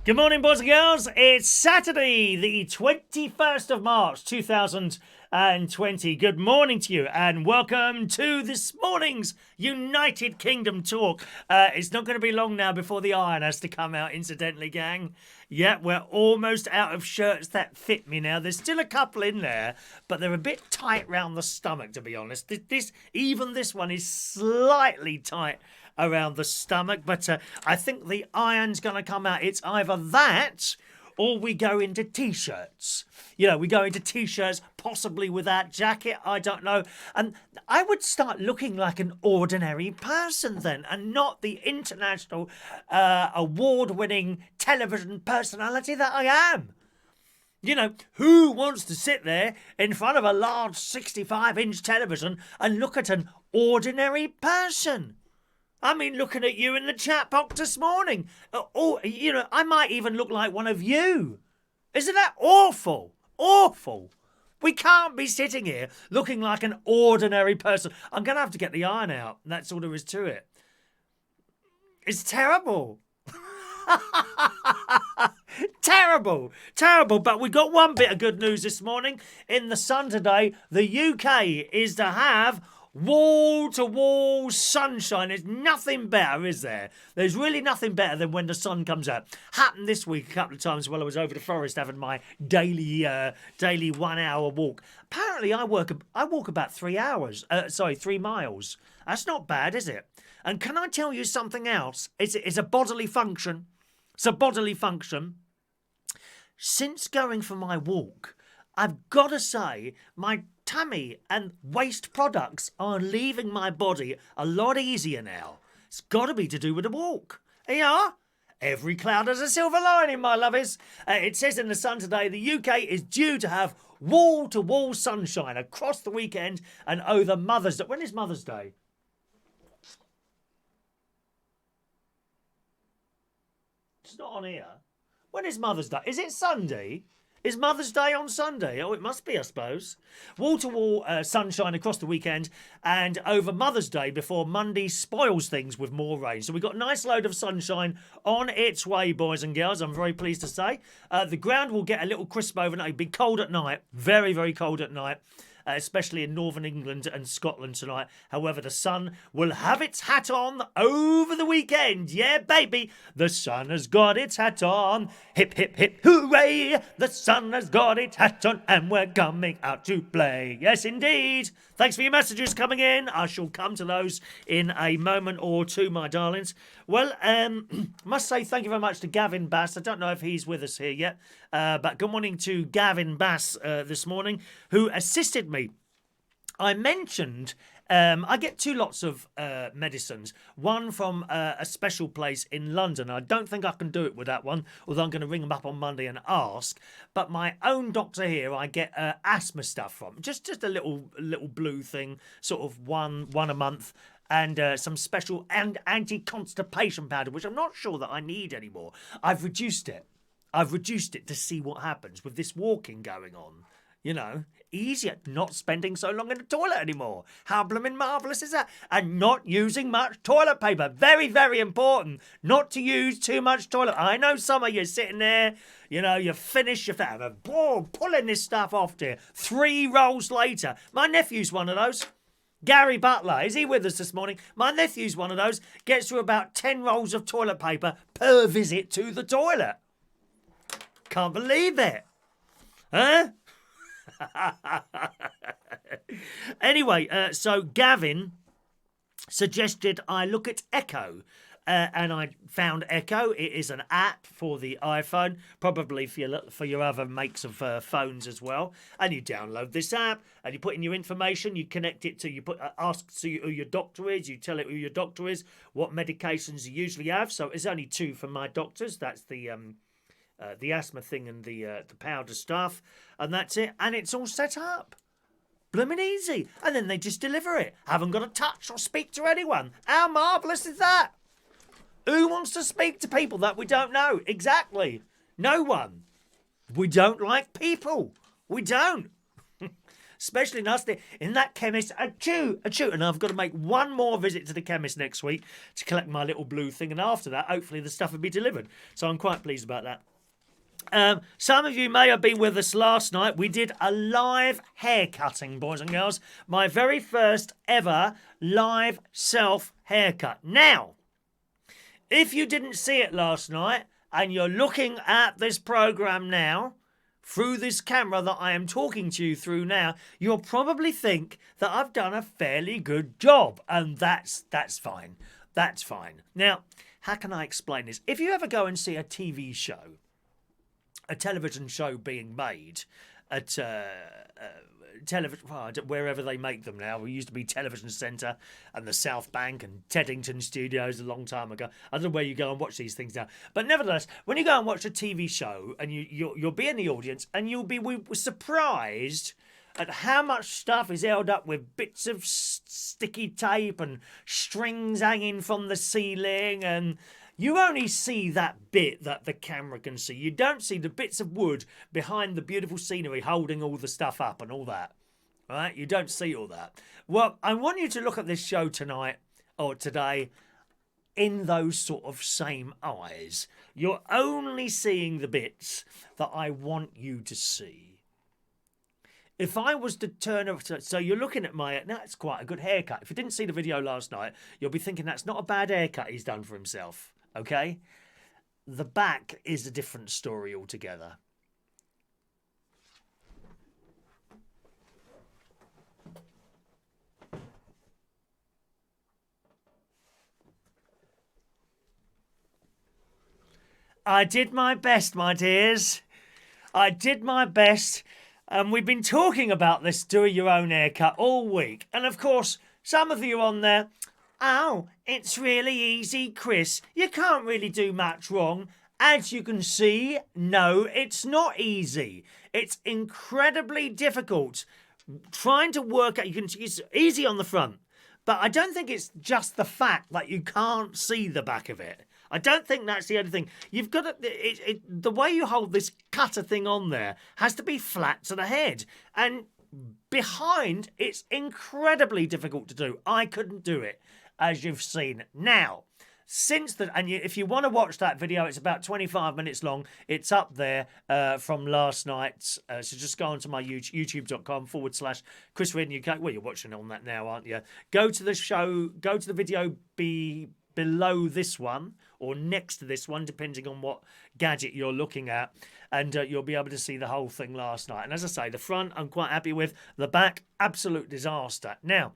Good morning, boys and girls. It's Saturday, the 21st of March, 2020. Good morning to you, and welcome to this morning's United Kingdom talk. It's not going to be long now before the iron has to come out, incidentally, gang. Yeah, we're almost out of shirts that fit me now. There's still a couple in there, but they're a bit tight round the stomach, to be honest. Even this one is slightly tight around the stomach, but I think the iron's going to come out. It's either that or we go into T-shirts. You know, we go into T-shirts, possibly with that jacket, I don't know. And I would start looking like an ordinary person then, and not the international award-winning television personality that I am. You know, who wants to sit there in front of a large 65-inch television and look at an ordinary person? I mean, looking at you in the chat box this morning. Oh, you know, I might even look like one of you. Isn't that awful? Awful. We can't be sitting here looking like an ordinary person. I'm going to have to get the iron out. That's all there is to it. It's terrible. Terrible. Terrible. But we got one bit of good news this morning. In the sun today, the UK is to have wall-to-wall sunshine. There's nothing better, is there? There's really nothing better than when the sun comes out. Happened this week a couple of times while I was over the forest having my daily 1 hour walk. Apparently I walk about 3 hours. 3 miles. That's not bad, is it? And can I tell you something else? It's a bodily function. It's a bodily function. Since going for my walk, I've got to say my tummy and waste products are leaving my body a lot easier now. It's got to be to do with the walk. Here you are. Every cloud has a silver lining, my lovies. It says in the sun today, the UK is due to have wall-to-wall sunshine across the weekend and over Mother's Day. When is Mother's Day? It's not on here. When is Mother's Day? Is it Sunday? Is Mother's Day on Sunday? Oh, it must be, I suppose. Wall-to-wall sunshine across the weekend and over Mother's Day before Monday spoils things with more rain. So we've got a nice load of sunshine on its way, boys and girls, I'm very pleased to say. The ground will get a little crisp overnight. It'll be cold at night. Very, very cold at night. Especially in northern England and Scotland tonight. However, the sun will have its hat on over the weekend. Yeah, baby, the sun has got its hat on. Hip, hip, hip, hooray! The sun has got its hat on and we're coming out to play. Yes, indeed. Thanks for your messages coming in. I shall come to those in a moment or two, my darlings. Well, must say thank you very much to Gavin Bass. I don't know if he's with us here yet, but good morning to Gavin Bass this morning, who assisted me. I mentioned I get 2 lots of medicines. One from a special place in London. I don't think I can do it with that one, although I'm going to ring them up on Monday and ask. But my own doctor here, I get asthma stuff from. Just a little blue thing, sort of one a month. And some special and anti-constipation powder, which I'm not sure that I need anymore. I've reduced it. I've reduced it to see what happens with this walking going on. You know, easier, not spending so long in the toilet anymore. How blooming marvellous is that? And not using much toilet paper. Very, very important. Not to use too much toilet. I know some of you sitting there, you know, you finish your fat, pulling this stuff off there. 3 rolls later. My nephew's one of those. Gary Butler, is he with us this morning? My nephew's one of those. Gets through about 10 rolls of toilet paper per visit to the toilet. Can't believe it. Huh? Anyway, so Gavin suggested I look at Echo. And I found Echo. It is an app for the iPhone, probably for your other makes of phones as well. And you download this app, and you put in your information. You connect it to ask who your doctor is. You tell it who your doctor is, what medications you usually have. So it's only 2 from my doctors. That's the asthma thing and the powder stuff, and that's it. And it's all set up. Blooming easy. And then they just deliver it. Haven't got to touch or speak to anyone. How marvellous is that? Who wants to speak to people that we don't know? Exactly. No one. We don't like people. We don't. especially nasty in that chemist. Achoo, achoo. And I've got to make one more visit to the chemist next week to collect my little blue thing. And after that, hopefully the stuff will be delivered. So I'm quite pleased about that. Some of you may have been with us last night. We did a live hair cutting, boys and girls. My very first ever live self haircut. Now, if you didn't see it last night and you're looking at this program now, through this camera that I am talking to you through now, you'll probably think that I've done a fairly good job. And that's fine. That's fine. Now, how can I explain this? If you ever go and see a TV show, a television show being made at television, wherever they make them now. We used to be Television Centre and the South Bank and Teddington Studios a long time ago. I don't know where you go and watch these things now. But nevertheless, when you go and watch a TV show and you'll be in the audience and you'll be surprised at how much stuff is held up with bits of sticky tape and strings hanging from the ceiling, and you only see that bit that the camera can see. You don't see the bits of wood behind the beautiful scenery holding all the stuff up and all that. Right? You don't see all that. Well, I want you to look at this show tonight or today in those sort of same eyes. You're only seeing the bits that I want you to see. If I was to turn over, so you're looking at that's quite a good haircut. If you didn't see the video last night, you'll be thinking that's not a bad haircut he's done for himself. Okay? The back is a different story altogether. I did my best, my dears. I did my best. And we've been talking about this doing your own haircut all week. And of course, some of you on there, oh, it's really easy, Chris. You can't really do much wrong. As you can see, no, it's not easy. It's incredibly difficult. Trying to work out, it's easy on the front. But I don't think it's just the fact that you can't see the back of it. I don't think that's the only thing. You've got to, the way you hold this cutter thing on there has to be flat to the head. And behind, it's incredibly difficult to do. I couldn't do it, as you've seen. Now, if you want to watch that video, it's about 25 minutes long. It's up there from last night. So just go onto my youtube.com/Chris Reardon UK. Well, you're watching it on that now, aren't you? Go to the show, go to the video below this one or next to this one, depending on what gadget you're looking at, and you'll be able to see the whole thing last night. And as I say, the front I'm quite happy with. The back, absolute disaster. Now,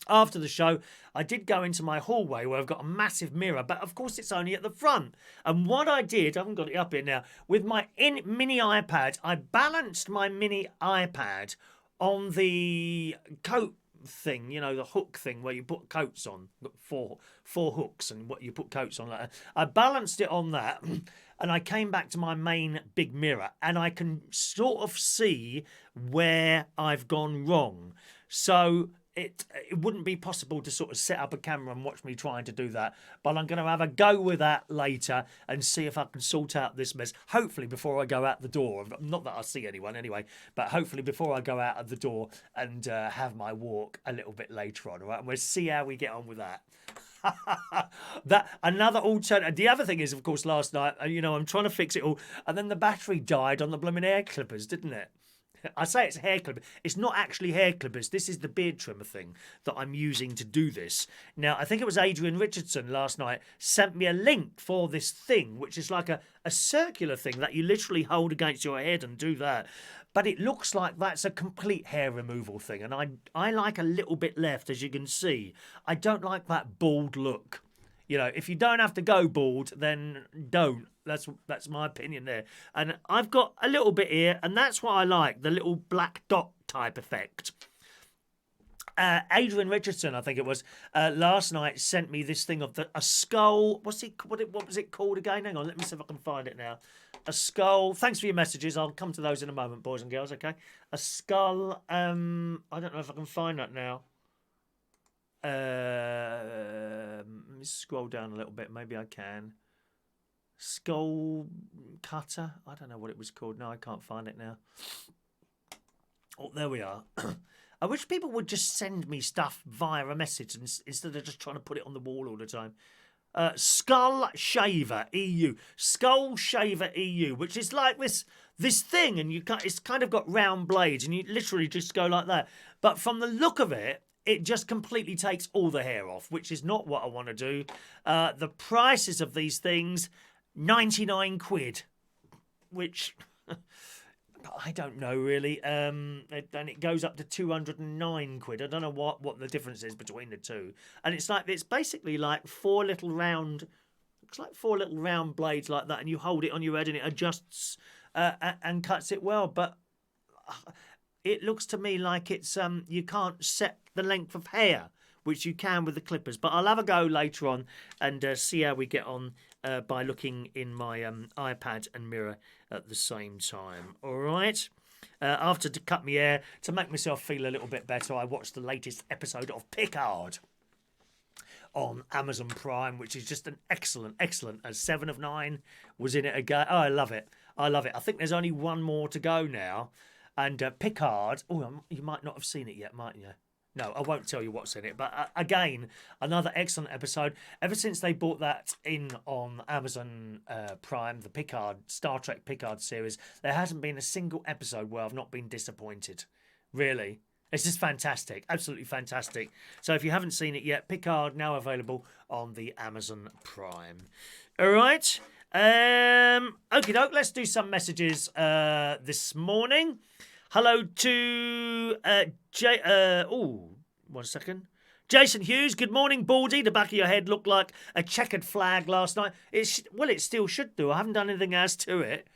after the show, I did go into my hallway where I've got a massive mirror, but of course it's only at the front. And what I did, I haven't got it up here now, with my mini iPad, I balanced my mini iPad on the coat thing, you know, the hook thing where you put coats on. Got four hooks and what you put coats on like that. I balanced it on that and I came back to my main big mirror and I can sort of see where I've gone wrong. So it wouldn't be possible to sort of set up a camera and watch me trying to do that. But I'm going to have a go with that later and see if I can sort out this mess. Hopefully before I go out the door. Not that I see anyone anyway. But hopefully before I go out of the door and have my walk a little bit later on. All right? And we'll see how we get on with that. That another alternative. The other thing is, of course, last night, I'm trying to fix it all. And then the battery died on the blooming hair clippers, didn't it? I say it's hair clippers. It's not actually hair clippers. This is the beard trimmer thing that I'm using to do this. Now, I think it was Adrian Richardson last night sent me a link for this thing, which is like a circular thing that you literally hold against your head and do that. But it looks like that's a complete hair removal thing. And I like a little bit left, as you can see. I don't like that bald look. If you don't have to go bald, then don't. That's my opinion there. And I've got a little bit here, and that's what I like, the little black dot type effect. Adrian Richardson, I think it was, last night sent me this thing of a skull. What was it called again? Hang on, let me see if I can find it now. A skull. Thanks for your messages. I'll come to those in a moment, boys and girls, okay? A skull. I don't know if I can find that now. Let me scroll down a little bit. Maybe I can. Skull cutter. I don't know what it was called. No, I can't find it now. Oh, there we are. I wish people would just send me stuff via a message instead of just trying to put it on the wall all the time. Skull Shaver EU, Skull Shaver EU, which is like this thing, and it's kind of got round blades, and you literally just go like that. But from the look of it, it just completely takes all the hair off, which is not what I want to do. The prices of these things, 99 quid, which I don't know really. And it goes up to 209 quid. I don't know what the difference is between the two. And it's basically like four little round blades like that, and you hold it on your head and it adjusts and cuts it well. But it looks to me like it's you can't set the length of hair, which you can with the clippers. But I'll have a go later on and see how we get on by looking in my iPad and mirror at the same time. All right. After to cut my hair, to make myself feel a little bit better, I watched the latest episode of Picard on Amazon Prime, which is just an excellent. As 7 of 9 was in it again. Oh, I love it. I think there's only one more to go now. And Picard, you might not have seen it yet, mightn't you? No, I won't tell you what's in it. But again, another excellent episode. Ever since they brought that in on Amazon Prime, the Star Trek Picard series, there hasn't been a single episode where I've not been disappointed. Really. It's just fantastic. Absolutely fantastic. So if you haven't seen it yet, Picard now available on the Amazon Prime. All right. Okie doke, let's do some messages this morning. Hello to Jay. One second. Jason Hughes, good morning, Baldy. The back of your head looked like a checkered flag last night. It still should do. I haven't done anything else to it.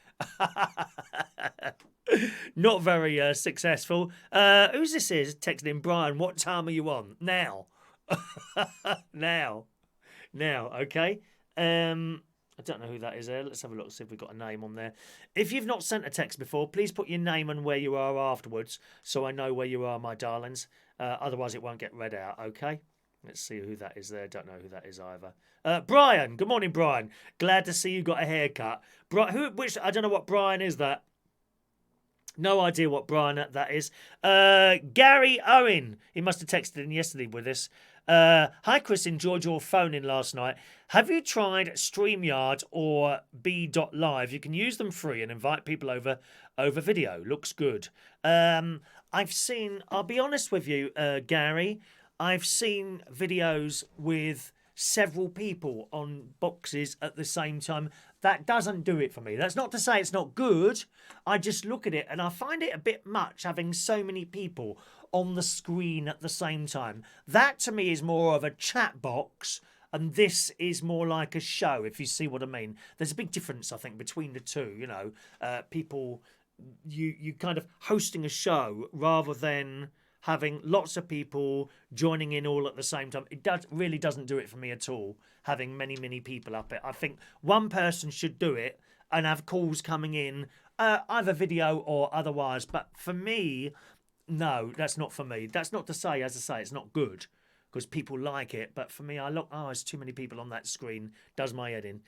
Not very successful. Who's this is? Texting Brian. What time are you on? Now. Now. Okay. I don't know who that is there. Let's have a look, see if we've got a name on there. If you've not sent a text before, please put your name and where you are afterwards so I know where you are, my darlings. Otherwise, it won't get read out, okay? Let's see who that is there. Don't know who that is either. Brian. Good morning, Brian. Glad to see you got a haircut. I don't know what Brian is that. No idea what Brian that is. Gary Owen. He must have texted in yesterday with us. Hi, Chris. Enjoyed your phone in last night. Have you tried StreamYard or B.Live? You can use them free and invite people over video. Looks good. I'll be honest with you, Gary, I've seen videos with several people on boxes at the same time. That doesn't do it for me. That's not to say it's not good. I just look at it and I find it a bit much having so many people on the screen at the same time. That to me is more of a chat box, and this is more like a show, if you see what I mean. There's a big difference, I think, between the two. You know, people, you kind of hosting a show rather than having lots of people joining in all at the same time. It really doesn't do it for me at all, having many people up it. I think one person should do it and have calls coming in, either video or otherwise. But for me, no, that's not for me. That's not to say, as I say, it's not good, because people like it. But for me, I look, there's too many people on that screen. Does my head in.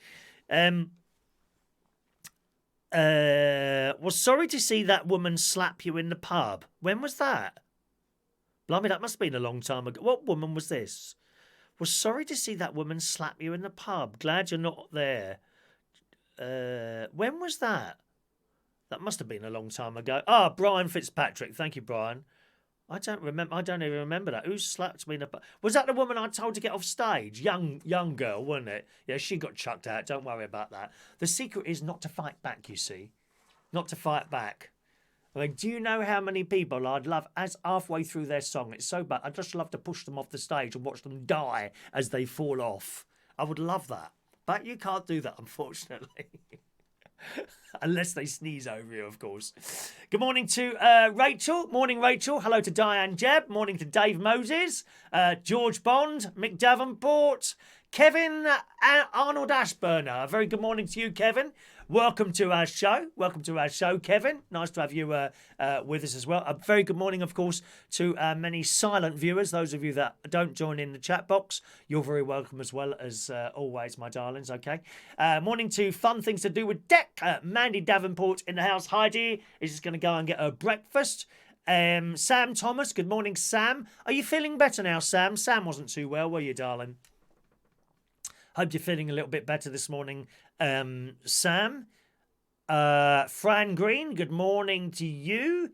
Was sorry to see that woman slap you in the pub. When was that? Blimey, that must have been a long time ago. What woman was this? Was sorry to see that woman slap you in the pub. Glad you're not there. When was that? That must have been a long time ago. Brian Fitzpatrick. Thank you, Brian. I don't remember. I don't even remember that. Who slapped me in the pub? Was that the woman I told to get off stage? Young girl, wasn't it? Yeah, she got chucked out. Don't worry about that. The secret is not to fight back, you see. Not to fight back. I mean, do you know how many people I'd love, as halfway through their song, it's so bad, I'd just love to push them off the stage and watch them die as they fall off. I would love that. But you can't do that, unfortunately. Unless they sneeze over you, of course. Good morning to Rachel. Morning, Rachel. Hello to Diane Jebb. Morning to Dave Moses. George Bond. Mick Davenport. Kevin Arnold Ashburner. A very good morning to you, Kevin. Welcome to our show. Welcome to our show, Kevin. Nice to have you with us as well. A very good morning, of course, to many silent viewers. Those of you that don't join in the chat box, you're very welcome as well as always, my darlings, okay? Morning to Fun Things to Do with Deck. Mandy Davenport in the house. Heidi is just going to go and get her breakfast. Sam Thomas, good morning, Sam. Are you feeling better now, Sam? Sam wasn't too well, were you, darling? Hope you're feeling a little bit better this morning, Sam. Fran Green, good morning to you.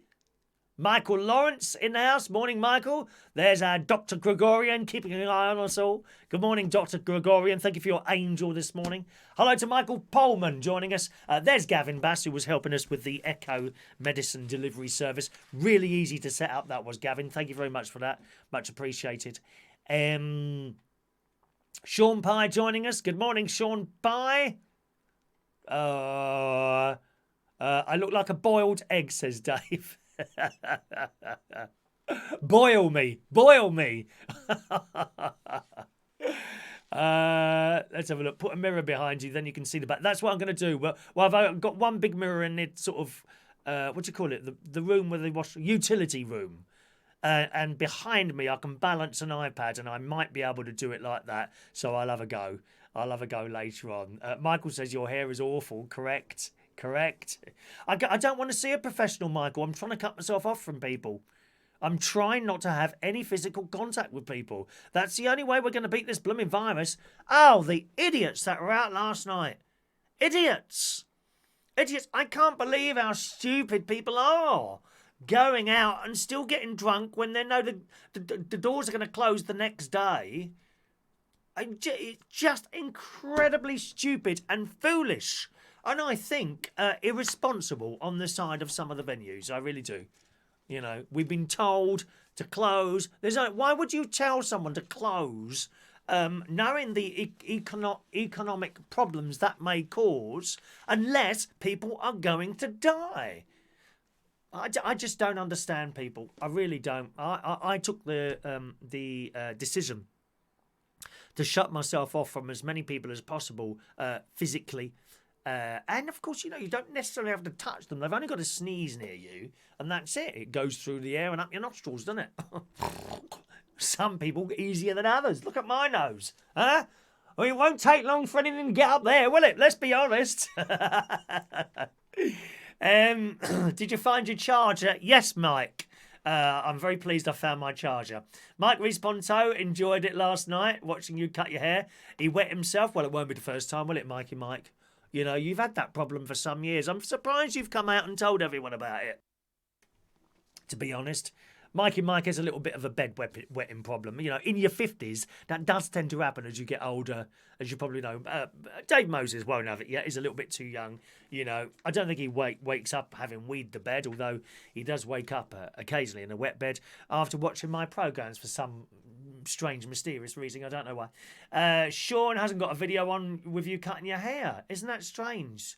Michael Lawrence in the house. Morning, Michael. There's our Dr. Gregorian keeping an eye on us all. Good morning, Dr. Gregorian. Thank you for your angel this morning. Hello to Michael Polman joining us. There's Gavin Bass, who was helping us with the Echo medicine delivery service. Really easy to set up, that was, Gavin. Thank you very much for that. Much appreciated. Sean Pye joining us. Good morning, Sean Pye. I look like a boiled egg, says Dave. Boil me. Boil me. Let's have a look. Put a mirror behind you, then you can see the back. That's what I'm going to do. Well, I've got one big mirror in it, sort of, what do you call it? The room where they wash, utility room. And behind me, I can balance an iPad, and I might be able to do it like that. So I'll have a go. I'll have a go later on. Michael says your hair is awful. Correct. Correct. I don't want to see a professional, Michael. I'm trying to cut myself off from people. I'm trying not to have any physical contact with people. That's the only way we're going to beat this blooming virus. Oh, the idiots that were out last night. Idiots. Idiots. I can't believe how stupid people are. Going out and still getting drunk when they know the doors are going to close the next day. It's just incredibly stupid and foolish. And I think irresponsible on the side of some of the venues. I really do. You know, we've been told to close. Why would you tell someone to close, knowing the economic problems that may cause, unless people are going to die? I just don't understand people. I really don't. I took the decision to shut myself off from as many people as possible physically. And of course, you know, you don't necessarily have to touch them. They've only got to sneeze near you, and that's it. It goes through the air and up your nostrils, doesn't it? Some people easier than others. Look at my nose, huh? Well, it won't take long for anything to get up there, will it? Let's be honest. Did you find your charger? Yes, Mike. I'm very pleased I found my charger. Mike Responto enjoyed it last night, watching you cut your hair. He wet himself. Well, it won't be the first time, will it, Mikey Mike? You know, you've had that problem for some years. I'm surprised you've come out and told everyone about it. To be honest, Mikey Mike has a little bit of a bed wetting problem. You know, in your 50s, that does tend to happen as you get older, as you probably know. Dave Moses won't have it yet. He's a little bit too young. You know, I don't think he wakes up having weed the bed, although he does wake up occasionally in a wet bed after watching my programmes for some strange, mysterious reason. I don't know why. Sean hasn't got a video on with you cutting your hair. Isn't that strange?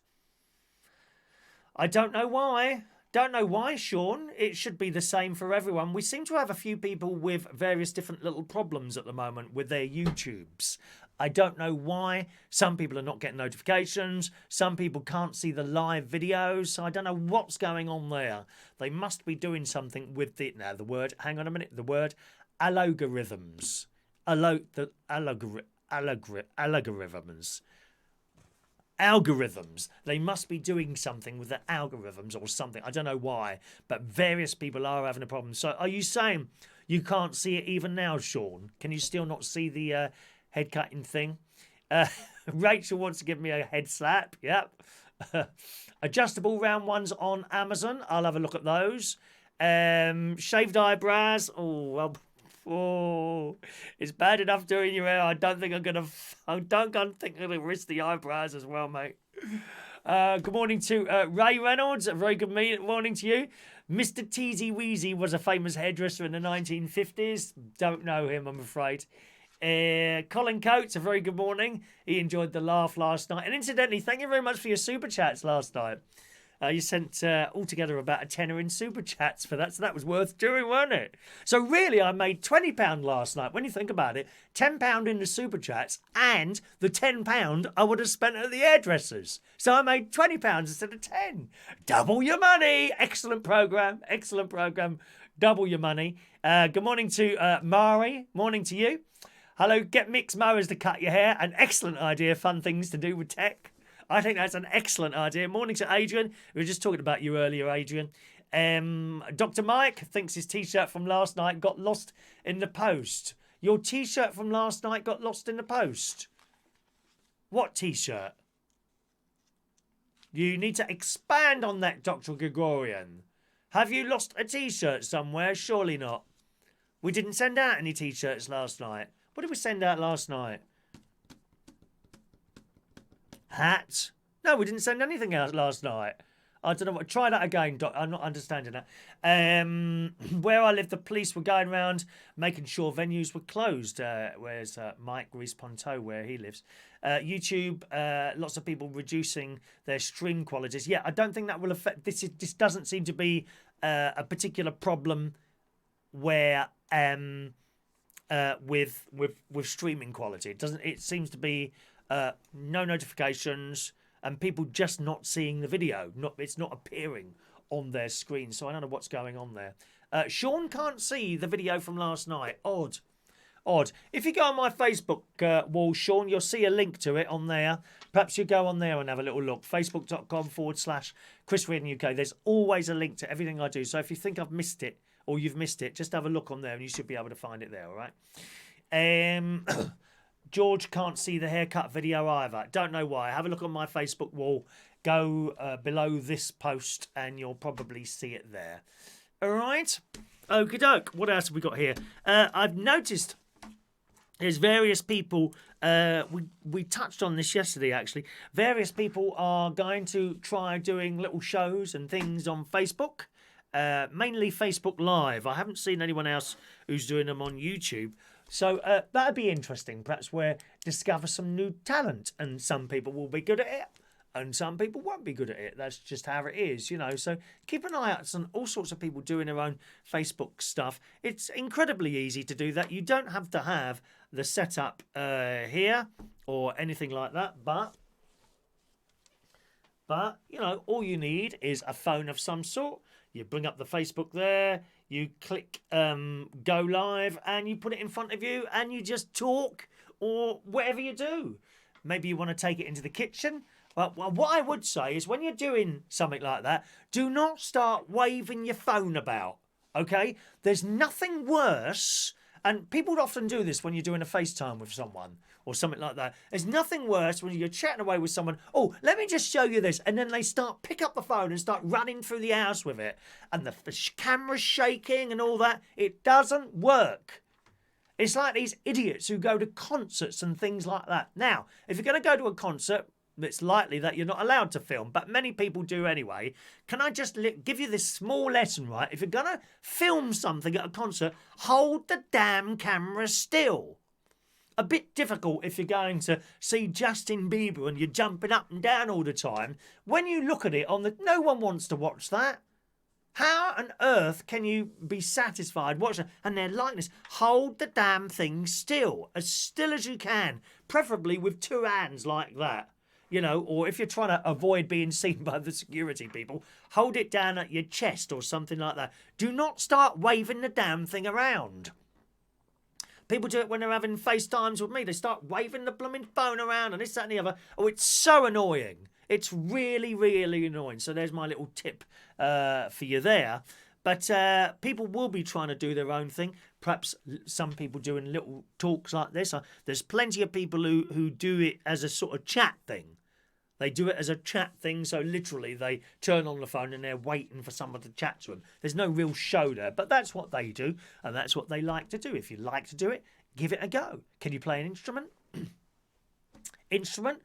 I don't know why. Don't know why, Sean. It should be the same for everyone. We seem to have a few people with various different little problems at the moment with their YouTubes. I don't know why. Some people are not getting notifications. Some people can't see the live videos. So I don't know what's going on there. They must be doing something with the word. Hang on a minute. The word algorithms. Algorithms. They must be doing something with the algorithms or something. I don't know why, but various people are having a problem. So are you saying you can't see it even now, Sean? Can you still not see the head cutting thing? Rachel wants to give me a head slap. Yep. Adjustable round ones on Amazon. I'll have a look at those. Shaved eyebrows. Oh, well. Oh, it's bad enough doing your hair. I don't think I'm gonna risk the eyebrows as well, mate. Good morning to Ray Reynolds. A very good morning to you. Mr. Teasy Weezy was a famous hairdresser in the 1950s. Don't know him, I'm afraid. Colin Coates, a very good morning. He enjoyed the laugh last night. And incidentally, thank you very much for your super chats last night. You sent altogether about a tenner in super chats for that, so that was worth doing, wasn't it? So really, I made £20 last night. When you think about it, £10 in the super chats, and the £10 I would have spent at the hairdressers. So I made £20 instead of 10. Double your money. Excellent program. Excellent program. Double your money. Good morning to Mari. Morning to you. Hello. Get mixed mowers to cut your hair. An excellent idea. Fun things to do with tech. I think that's an excellent idea. Morning to Adrian. We were just talking about you earlier, Adrian. Dr. Mike thinks his T-shirt from last night got lost in the post. Your T-shirt from last night got lost in the post. What T-shirt? You need to expand on that, Dr. Gregorian. Have you lost a T-shirt somewhere? Surely not. We didn't send out any T-shirts last night. What did we send out last night? Hats? No, we didn't send anything out last night. I don't know what. Try that again, Doc. I'm not understanding that. Where I live, the police were going around making sure venues were closed. Where's Mike Reese-Ponto, where he lives? YouTube, lots of people reducing their stream qualities. Yeah, I don't think that will affect. This doesn't seem to be a particular problem where with streaming quality. It doesn't. It seems to be no notifications. And people just not seeing the video. It's not appearing on their screen. So I don't know what's going on there. Sean can't see the video from last night. Odd. If you go on my Facebook wall, Sean, you'll see a link to it on there. Perhaps you go on there and have a little look. Facebook.com/Chris Reardon UK. There's always a link to everything I do. So if you think I've missed it or you've missed it, just have a look on there and you should be able to find it there, all right? George can't see the haircut video either. Don't know why. Have a look on my Facebook wall. Go below this post and you'll probably see it there. All right. Okie doke. What else have we got here? I've noticed there's various people. We touched on this yesterday, actually. Various people are going to try doing little shows and things on Facebook. Mainly Facebook Live. I haven't seen anyone else who's doing them on YouTube. So that'd be interesting. Perhaps we'll discover some new talent, and some people will be good at it, and some people won't be good at it. That's just how it is, you know. So keep an eye out on all sorts of people doing their own Facebook stuff. It's incredibly easy to do that. You don't have to have the setup here or anything like that, but you know, all you need is a phone of some sort. You bring up the Facebook there, you click go live, and you put it in front of you, and you just talk or whatever you do. Maybe you want to take it into the kitchen. Well, what I would say is when you're doing something like that, do not start waving your phone about, okay? There's nothing worse, and people often do this when you're doing a FaceTime with someone or something like that. There's nothing worse when you're chatting away with someone. Oh, let me just show you this. And then they pick up the phone and start running through the house with it. And the camera's shaking and all that. It doesn't work. It's like these idiots who go to concerts and things like that. Now, if you're going to go to a concert, it's likely that you're not allowed to film, but many people do anyway. Can I just give you this small lesson, right? If you're going to film something at a concert, hold the damn camera still. A bit difficult if you're going to see Justin Bieber and you're jumping up and down all the time. When you look at it no one wants to watch that. How on earth can you be satisfied watching and their likeness? Hold the damn thing still as you can, preferably with two hands like that. You know, or if you're trying to avoid being seen by the security people, hold it down at your chest or something like that. Do not start waving the damn thing around. People do it when they're having FaceTimes with me. They start waving the blooming phone around and this, that and the other. Oh, it's so annoying. It's really, really annoying. So there's my little tip for you there. But people will be trying to do their own thing. Perhaps some people doing little talks like this. There's plenty of people who do it as a sort of chat thing. They do it as a chat thing, so literally they turn on the phone and they're waiting for someone to chat to them. There's no real show there, but that's what they do, and that's what they like to do. If you like to do it, give it a go. Can you play an instrument? Instrument?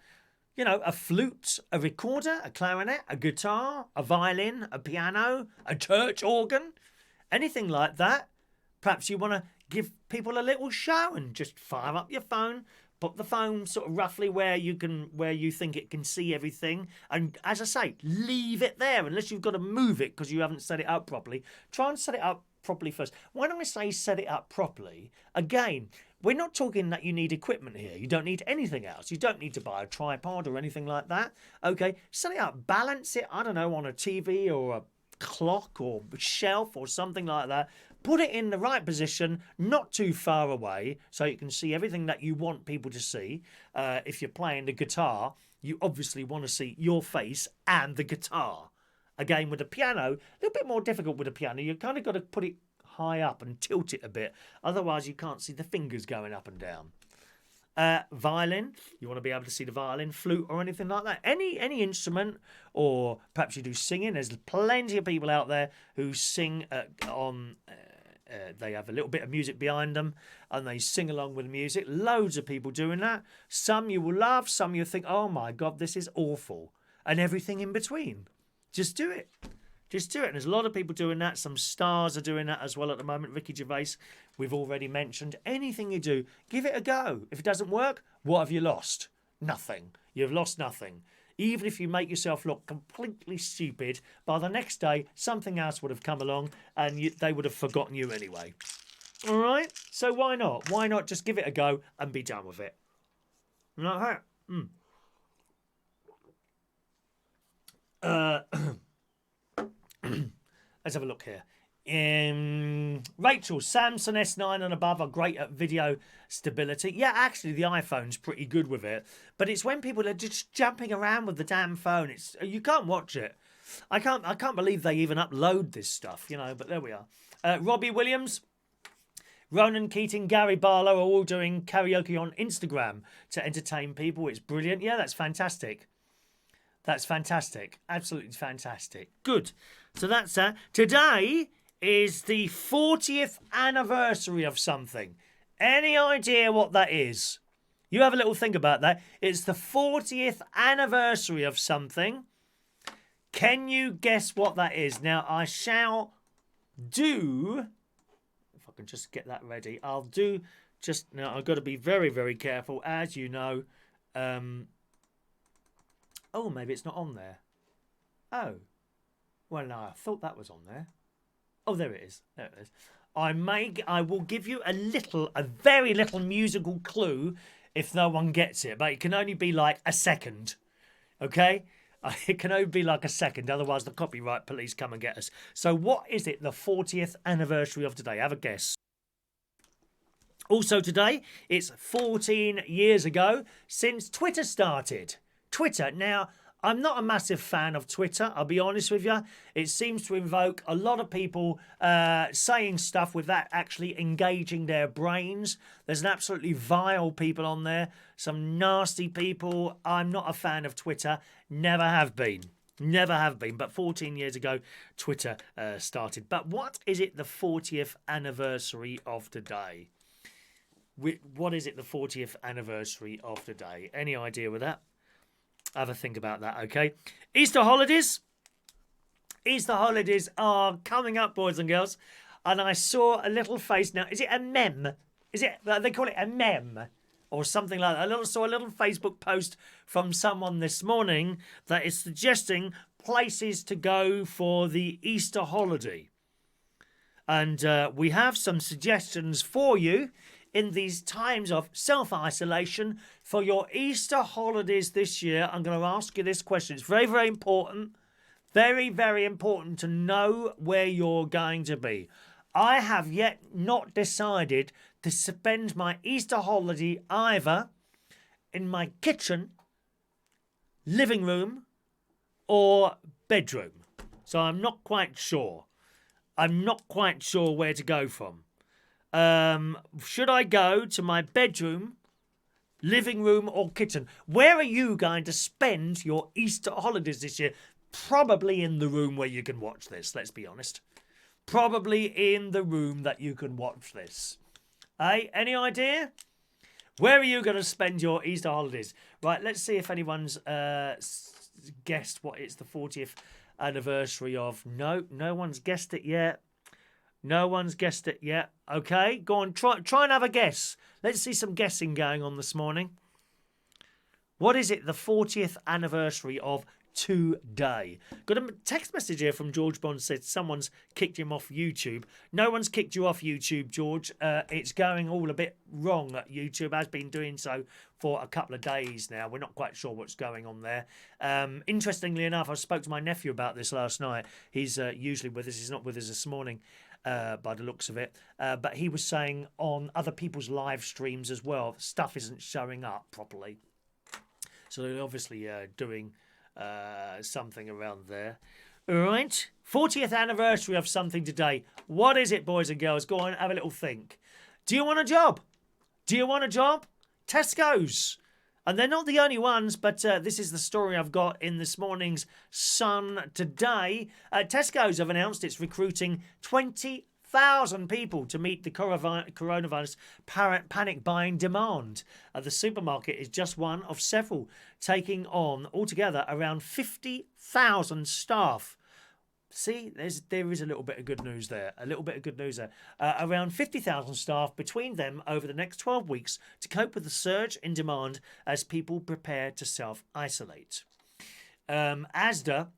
You know, a flute, a recorder, a clarinet, a guitar, a violin, a piano, a church organ, anything like that. Perhaps you want to give people a little show and just fire up your phone, put the phone sort of roughly where you think it can see everything. And as I say, leave it there unless you've got to move it because you haven't set it up properly. Try and set it up properly first. When I say set it up properly, again, we're not talking that you need equipment here. You don't need anything else. You don't need to buy a tripod or anything like that. Okay, set it up, balance it, I don't know, on a TV or a clock or shelf or something like that. Put it in the right position, not too far away, so you can see everything that you want people to see. If you're playing the guitar, you obviously want to see your face and the guitar. Again, with the piano, a little bit more difficult with the piano. You've kind of got to put it high up and tilt it a bit. Otherwise, you can't see the fingers going up and down. Violin, you want to be able to see the violin, flute or anything like that. Any instrument, or perhaps you do singing. There's plenty of people out there who sing they have a little bit of music behind them and they sing along with the music. Loads of people doing that. Some you will love, some you'll think, oh my God, this is awful. And everything in between. Just do it. Just do it. And there's a lot of people doing that. Some stars are doing that as well at the moment. Ricky Gervais, we've already mentioned. Anything you do, give it a go. If it doesn't work, what have you lost? Nothing. You've lost nothing. Even if you make yourself look completely stupid, by the next day, something else would have come along and they would have forgotten you anyway. All right? So why not? Why not just give it a go and be done with it? Like that. Let's have a look here. Rachel, Samsung S9 and above are great at video stability. Yeah, actually, the iPhone's pretty good with it. But it's when people are just jumping around with the damn phone. You can't watch it. I can't believe they even upload this stuff, you know. But there we are. Robbie Williams, Ronan Keating, Gary Barlow are all doing karaoke on Instagram to entertain people. It's brilliant. Yeah, that's fantastic. That's fantastic. Absolutely fantastic. Good. So that's that. Today is the 40th anniversary of something. Any idea what that is? You have a little think about that. It's the 40th anniversary of something. Can you guess what that is? Now, I shall do... If I can just get that ready. I'll do just... Now, I've got to be very, very careful. As you know... Oh, maybe it's not on there. Oh. Well, no, I thought that was on there. Oh, there it is. There it is. I will give you a very little musical clue if no one gets it. But it can only be like a second. Okay? It can only be like a second. Otherwise, the copyright police come and get us. So what is it, the 40th anniversary of today? Have a guess. Also today, it's 14 years ago since Twitter started. Twitter. Now, I'm not a massive fan of Twitter, I'll be honest with you. It seems to invoke a lot of people saying stuff without actually engaging their brains. There's an absolutely vile people on there, some nasty people. I'm not a fan of Twitter, never have been. Never have been, but 14 years ago, Twitter started. But what is it the 40th anniversary of today? What is it the 40th anniversary of today? Any idea with that? Have a think about that, okay? Easter holidays. Easter holidays are coming up, boys and girls. And I saw a little face now. Is it a meme? Is it? They call it a meme or something like that. I saw a little Facebook post from someone this morning that is suggesting places to go for the Easter holiday. And we have some suggestions for you in these times of self-isolation for your Easter holidays this year. I'm going to ask you this question. It's very, very important. Very, very important to know where you're going to be. I have yet not decided to spend my Easter holiday either in my kitchen, living room, or bedroom. So I'm not quite sure. I'm not quite sure where to go from. Should I go to my bedroom, living room or kitchen? Where are you going to spend your Easter holidays this year? Probably in the room where you can watch this, let's be honest. Probably in the room that you can watch this. Hey, any idea? Where are you going to spend your Easter holidays? Right, let's see if anyone's guessed what it's the 40th anniversary of. No one's guessed it yet. No one's guessed it yet. Okay, go on, try and have a guess. Let's see some guessing going on this morning. What is it the 40th anniversary of today? Got a text message here from George Bond, said someone's kicked him off YouTube. No one's kicked you off YouTube, George. It's going all a bit wrong at YouTube. Has been doing so for a couple of days now. We're not quite sure what's going on there. Interestingly enough, I spoke to my nephew about this last night. He's usually with us. He's not with us this morning. By the looks of it, but he was saying on other people's live streams as well, stuff isn't showing up properly. So they're obviously doing something around there. All right. 40th anniversary of something today. What is it, boys and girls? Go on, have a little think. Do you want a job? Do you want a job? Tesco's. And they're not the only ones, but this is the story I've got in this morning's Sun today. Tesco's have announced it's recruiting 20,000 people to meet the coronavirus panic buying demand. The supermarket is just one of several, taking on altogether around 50,000 staff. See, there is a little bit of good news there. Around 50,000 staff between them over the next 12 weeks to cope with the surge in demand as people prepare to self-isolate. Asda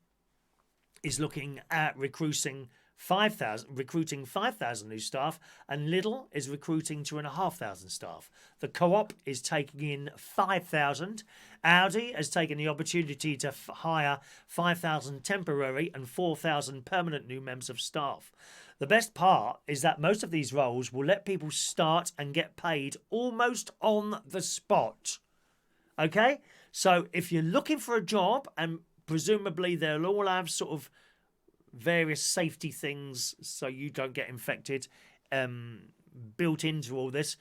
is looking at recruiting 5,000 new staff, and Lidl is recruiting 2,500 staff. The Co-op is taking in 5,000. Audi has taken the opportunity to hire 5,000 temporary and 4,000 permanent new members of staff. The best part is that most of these roles will let people start and get paid almost on the spot. Okay? So if you're looking for a job, and presumably they'll all have sort of various safety things so you don't get infected built into all this,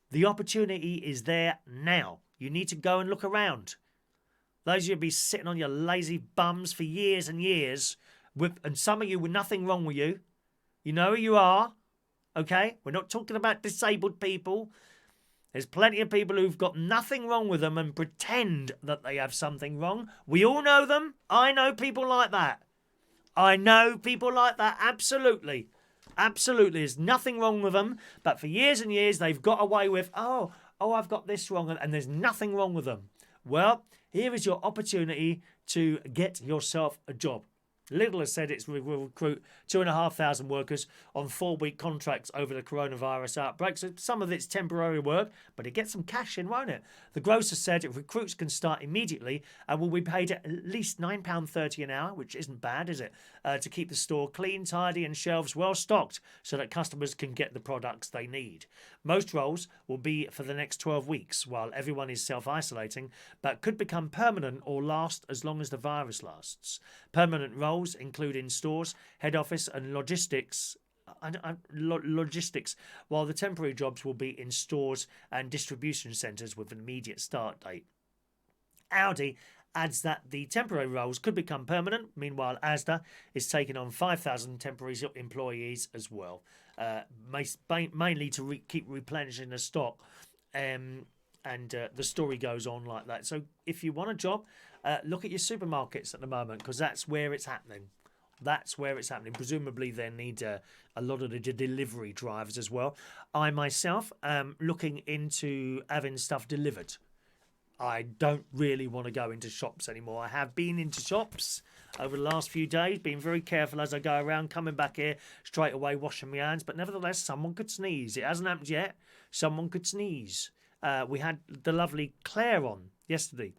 the opportunity is there now. You need to go and look around. Those of you who've been sitting on your lazy bums for years and years, and some of you with nothing wrong with you. You know who you are, okay? We're not talking about disabled people. There's plenty of people who've got nothing wrong with them and pretend that they have something wrong. We all know them. I know people like that. Absolutely. Absolutely. There's nothing wrong with them. But for years and years, they've got away with, oh, I've got this wrong, and there's nothing wrong with them. Well, here is your opportunity to get yourself a job. Lidl has said it will recruit 2,500 workers on 4-week contracts over the coronavirus outbreak. So some of it's temporary work, but it gets some cash in, won't it? The grocer said recruits can start immediately and will be paid at least £9.30 an hour, which isn't bad, is it? To keep the store clean, tidy and shelves well stocked so that customers can get the products they need. Most roles will be for the next 12 weeks while everyone is self-isolating, but could become permanent or last as long as the virus lasts. Permanent roles include in stores, head office and logistics, while the temporary jobs will be in stores and distribution centres with an immediate start date. Audi adds that the temporary roles could become permanent. Meanwhile, Asda is taking on 5,000 temporary employees as well, mainly to keep replenishing the stock. And the story goes on like that. So if you want a job, look at your supermarkets at the moment, because that's where it's happening. Presumably they need a lot of the delivery drivers as well. I myself am looking into having stuff delivered. I don't really want to go into shops anymore. I have been into shops over the last few days, being very careful as I go around, coming back here straight away, washing my hands. But nevertheless, someone could sneeze. It hasn't happened yet. Someone could sneeze. We had the lovely Claire on yesterday.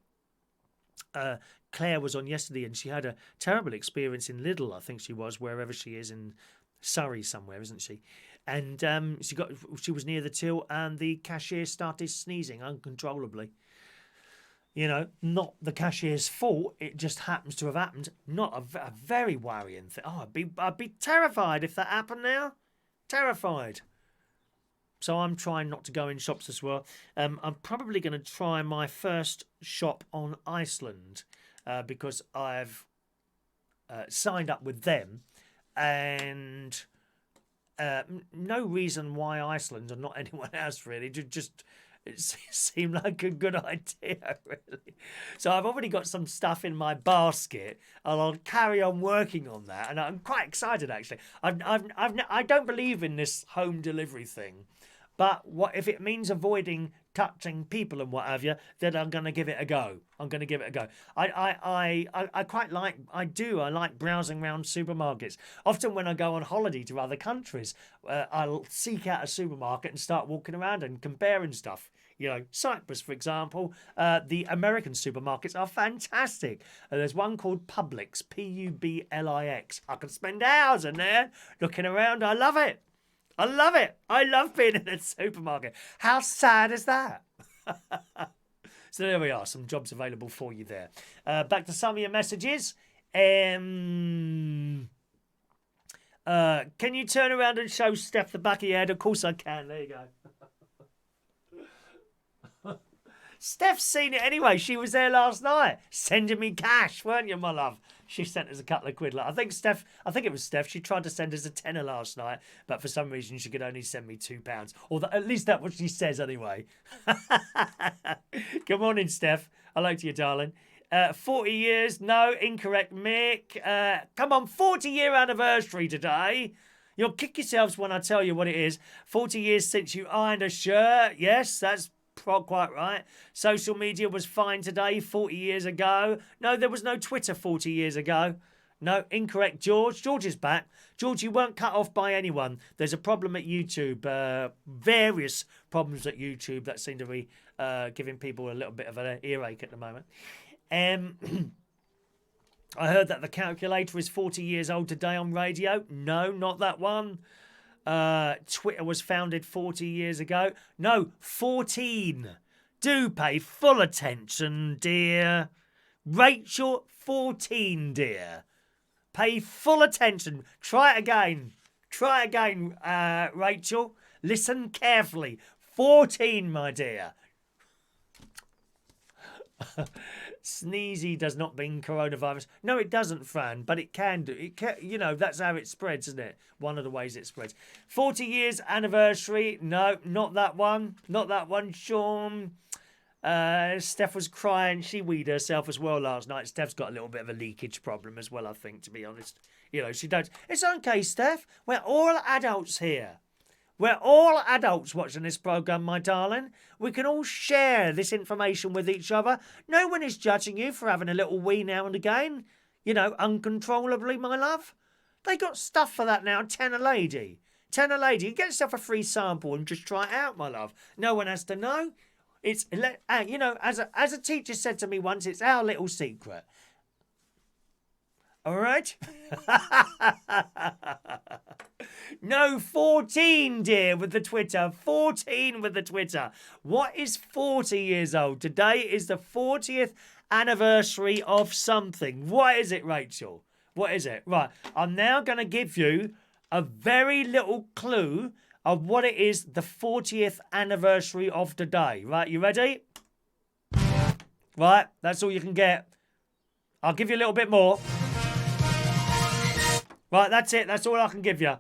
Claire was on yesterday and she had a terrible experience in Lidl, I think she was, wherever she is, in Surrey somewhere, isn't she? And she was near the till and the cashier started sneezing uncontrollably. You know, not the cashier's fault. It just happens to have happened. Not a very worrying thing. Oh, I'd be terrified if that happened now. Terrified. So I'm trying not to go in shops as well. I'm probably going to try my first shop on Iceland because I've signed up with them, and no reason why Iceland and not anyone else really. Just it seemed like a good idea, really. So I've already got some stuff in my basket, and I'll carry on working on that. And I'm quite excited, actually. I don't believe in this home delivery thing, but what if it means avoiding touching people and what have you? Then I'm going to give it a go. I quite like. I like browsing around supermarkets. Often when I go on holiday to other countries, I'll seek out a supermarket and start walking around and comparing stuff. You know, Cyprus, for example, the American supermarkets are fantastic. There's one called Publix, Publix. I can spend hours in there looking around. I love it. I love being in a supermarket. How sad is that? So there we are, some jobs available for you there. Back to some of your messages. Can you turn around and show Steph the back of your head? Of course I can. There you go. Steph's seen it anyway. She was there last night, sending me cash, weren't you, my love? She sent us a couple of quid. I think it was Steph. She tried to send us a tenner last night, but for some reason she could only send me £2. Or at least that's what she says anyway. Good morning, Steph. Hello to you, darling. 40 years. No, incorrect, Mick. Come on, 40-year anniversary today. You'll kick yourselves when I tell you what it is. 40 years since you ironed a shirt. Yes, that's quite right. Social media was fine today 40 years ago. No, there was no Twitter 40 years ago. No, incorrect, George. George is back. George, you weren't cut off by anyone. There's a problem at YouTube. Various problems at YouTube that seem to be giving people a little bit of an earache at the moment. I heard that the calculator is 40 years old today on radio. No, not that one. Twitter was founded 40 years ago. No, 14. Do pay full attention, dear. Rachel, 14, dear. Pay full attention. Try it again. Try again, Rachel. Listen carefully. 14, my dear. Sneezy does not mean coronavirus. No, it doesn't, Fran, but it can do. It can, you know, that's how it spreads, isn't it? One of the ways it spreads. 40 years anniversary. No, not that one. Not that one, Sean. Steph was crying. She weed herself as well last night. Steph's got a little bit of a leakage problem as well, I think, to be honest. You know, she don't. It's okay, Steph. We're all adults here. We're all adults watching this programme, my darling. We can all share this information with each other. No one is judging you for having a little wee now and again. You know, uncontrollably, my love. They got stuff for that now. Tenner lady. Tenner lady. You get yourself a free sample and just try it out, my love. No one has to know. It's, you know, as a teacher said to me once, it's our little secret. All right? No, 14, dear, with the Twitter. 14 with the Twitter. What is 40 years old? Today is the 40th anniversary of something. What is it, Rachel? What is it? Right, I'm now going to give you a very little clue of what it is the 40th anniversary of today. Right, you ready? Right, that's all you can get. I'll give you a little bit more. Right, that's it. That's all I can give you.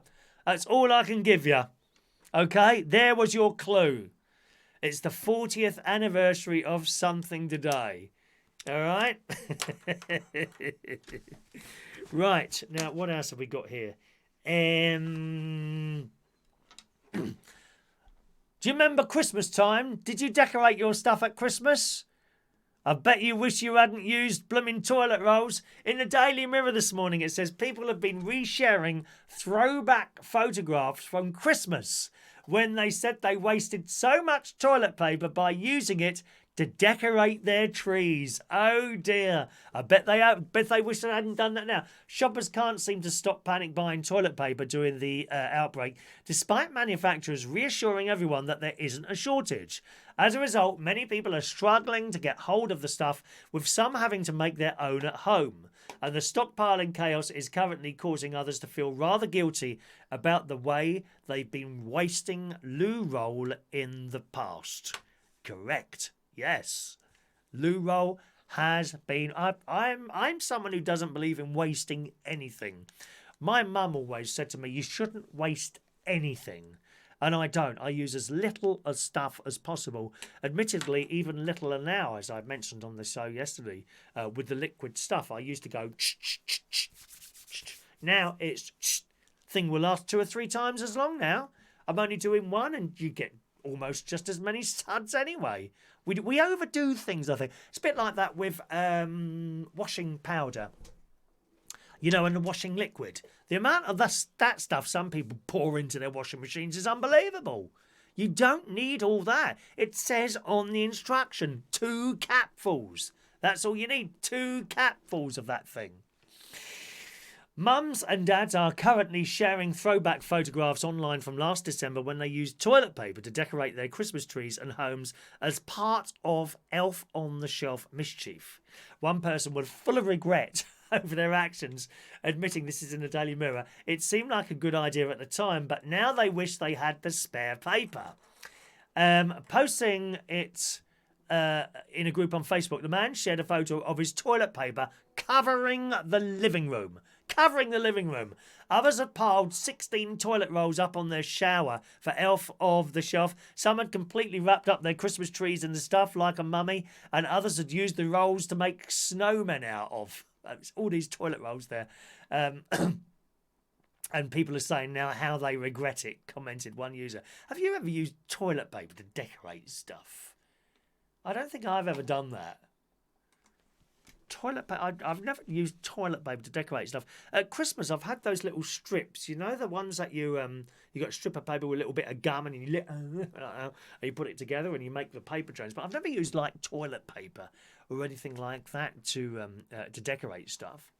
That's all I can give you. Okay, there was your clue. It's the 40th anniversary of something today. All right? Right, now what else have we got here? Do you remember Christmas time? Did you decorate your stuff at Christmas? I bet you wish you hadn't used blooming toilet rolls. In the Daily Mirror this morning, it says people have been resharing throwback photographs from Christmas when they said they wasted so much toilet paper by using it to decorate their trees. Oh dear. I bet they wish they hadn't done that now. Shoppers can't seem to stop panic buying toilet paper during the outbreak, despite manufacturers reassuring everyone that there isn't a shortage. As a result, many people are struggling to get hold of the stuff, with some having to make their own at home. And the stockpiling chaos is currently causing others to feel rather guilty about the way they've been wasting loo roll in the past. Correct. Yes. Loo roll has been... I'm someone who doesn't believe in wasting anything. My mum always said to me, you shouldn't waste anything. And I don't. I use as little as stuff as possible. Admittedly, even littler now, as I mentioned on the show yesterday, with the liquid stuff. I used to go... Now it's... Thing will last 2 or 3 times as long now. I'm only doing one and you get almost just as many suds anyway. We overdo things, I think. It's a bit like that with washing powder. You know, and the washing liquid. The amount of that stuff some people pour into their washing machines is unbelievable. You don't need all that. It says on the instruction, 2 capfuls. That's all you need, 2 capfuls of that thing. Mums and dads are currently sharing throwback photographs online from last December when they used toilet paper to decorate their Christmas trees and homes as part of Elf on the Shelf mischief. One person was full of regret over their actions, admitting this is in the Daily Mirror. It seemed like a good idea at the time, but now they wish they had the spare paper. Posting it in a group on Facebook, the man shared a photo of his toilet paper covering the living room. Covering the living room. Others had piled 16 toilet rolls up on their shower for Elf of the Shelf. Some had completely wrapped up their Christmas trees and the stuff like a mummy, and others had used the rolls to make snowmen out of. It's all these toilet rolls there. And people are saying now how they regret it, commented one user. Have you ever used toilet paper to decorate stuff? I don't think I've ever done that. Toilet paper. I've never used toilet paper to decorate stuff. At Christmas, I've had those little strips. You know, the ones that you got a strip of paper with a little bit of gum and and you put it together and you make the paper trains. But I've never used like toilet paper or anything like that to decorate stuff.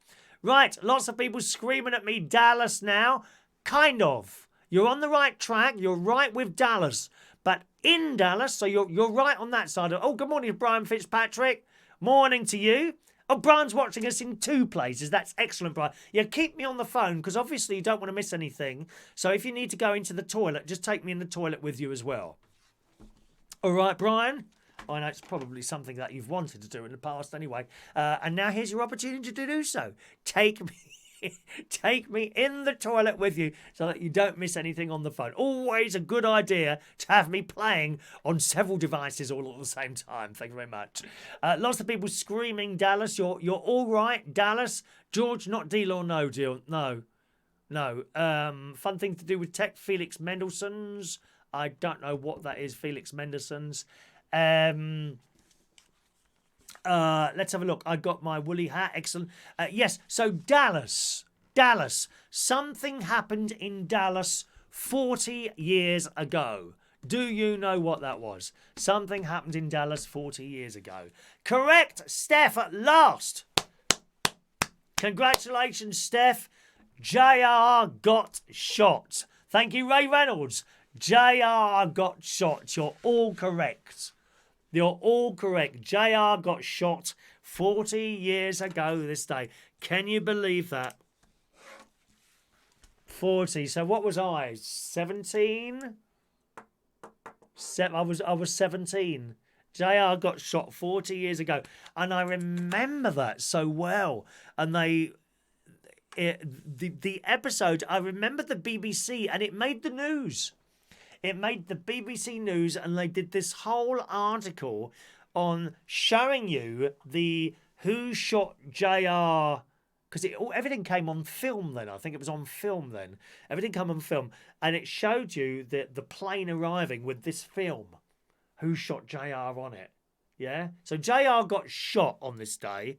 Right, lots of people screaming at me. Dallas now, kind of. You're on the right track. You're right with Dallas, but in Dallas, so you're right on that side. Oh, good morning, Brian Fitzpatrick. Morning to you. Oh, Brian's watching us in 2 places. That's excellent, Brian. Yeah, keep me on the phone because obviously you don't want to miss anything. So if you need to go into the toilet, just take me in the toilet with you as well. All right, Brian? I know it's probably something that you've wanted to do in the past anyway. And now here's your opportunity to do so. Take me in the toilet with you so that you don't miss anything on the phone. Always a good idea to have me playing on several devices all at the same time. Thank you very much. Lots of people screaming, Dallas, you're all right, Dallas. George, not deal or no deal. No. Fun thing to do with tech, Felix Mendelssohn's. I don't know what that is, Felix Mendelssohn's. Let's have a look. I got my woolly hat. Excellent. Yes, so Dallas. Something happened in Dallas 40 years ago. Do you know what that was? Something happened in Dallas 40 years ago. Correct, Steph, at last. Congratulations, Steph. JR got shot. Thank you, Ray Reynolds. JR got shot. You're all correct. You're all correct. JR got shot 40 years ago this day. Can you believe that? 40. So what was I? 17? I was 17. JR got shot 40 years ago. And I remember that so well. And the episode, I remember the BBC and it made the news. It made the BBC News and they did this whole article on showing you the who shot JR, because everything came on film then. I think it was on film then. Everything came on film. And it showed you the plane arriving with this film. Who shot JR on it. Yeah? So JR got shot on this day.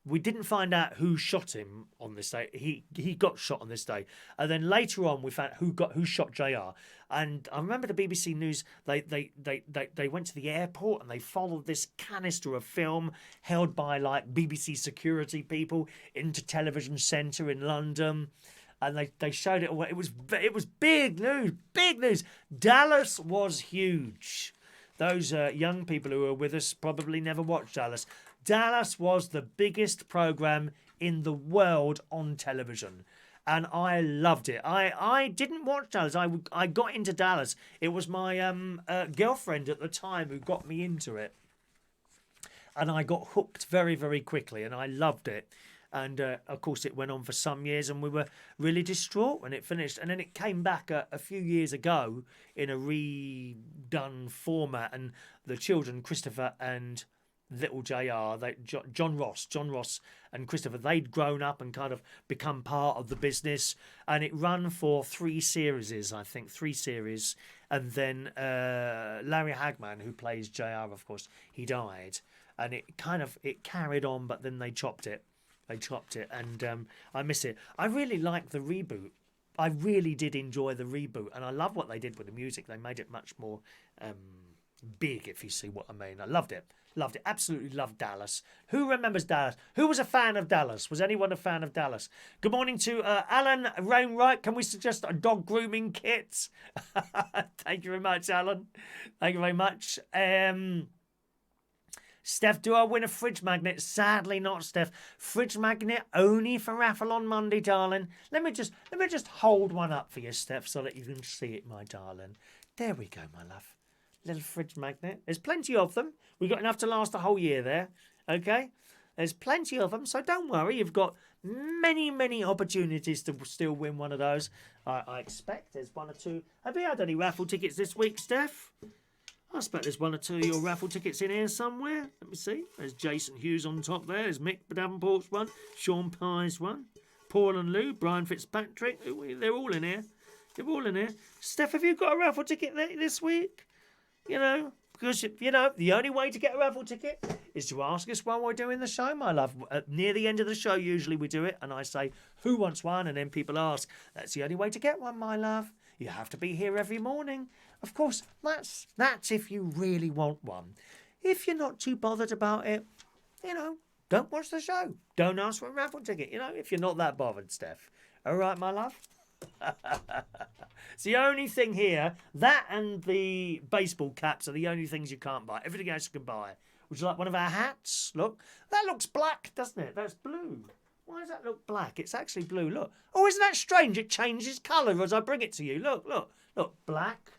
We didn't find out who shot him on this day. He got shot on this day. And then later on we found who shot JR. And I remember the BBC News, they went to the airport and they followed this canister of film held by like BBC security people into Television Centre in London. And they showed it all. It was big news, big news. Dallas was huge. Those young people who were with us probably never watched Dallas. Dallas was the biggest programme in the world on television. And I loved it. I didn't watch Dallas. I got into Dallas. It was my girlfriend at the time who got me into it. And I got hooked very, very quickly. And I loved it. And, of course, it went on for some years. And we were really distraught when it finished. And then it came back a few years ago in a redone format. And the children, Christopher and little JR, John Ross and Christopher, they'd grown up and kind of become part of the business, and it ran for 3 series, I think, 3 series, and then Larry Hagman, who plays JR, of course, he died, and it carried on, but then they chopped it, and I miss it. I really liked the reboot. I really did enjoy the reboot, and I love what they did with the music. They made it much more big, if you see what I mean. I loved it. Absolutely loved Dallas. Who remembers Dallas? Who was a fan of Dallas? Was anyone a fan of Dallas? Good morning to Alan Rainwright. Can we suggest a dog grooming kit? Thank you very much, Alan. Thank you very much. Steph, do I win a fridge magnet? Sadly not, Steph. Fridge magnet only for raffle on Monday, darling. Let me just hold one up for you, Steph, so that you can see it, my darling. There we go, my love. Little fridge magnet. There's plenty of them. We've got enough to last a whole year there. Okay? There's plenty of them, so don't worry. You've got many opportunities to still win one of those. I expect there's one or two. Have you had any raffle tickets this week, Steph? I expect there's one or two of your raffle tickets in here somewhere. Let me see. There's Jason Hughes on top there. There's Mick Davenport's one. Sean Pye's one. Paul and Lou. Brian Fitzpatrick. They're all in here. They're all in here. Steph, have you got a raffle ticket this week? You know, because, you know, the only way to get a raffle ticket is to ask us while we're doing the show, my love. Near the end of the show, usually we do it, and I say, who wants one? And then people ask. That's the only way to get one, my love. You have to be here every morning. Of course, that's if you really want one. If you're not too bothered about it, you know, don't watch the show. Don't ask for a raffle ticket, you know, if you're not that bothered, Steph. All right, my love? It's the only thing here. That and the baseball caps are the only things you can't buy. Everything else you can buy. Would you like one of our hats? Look. That looks black, doesn't it? That's blue. Why does that look black? It's actually blue. Look. Oh, isn't that strange? It changes colour as I bring it to you. Look, look. Look, black.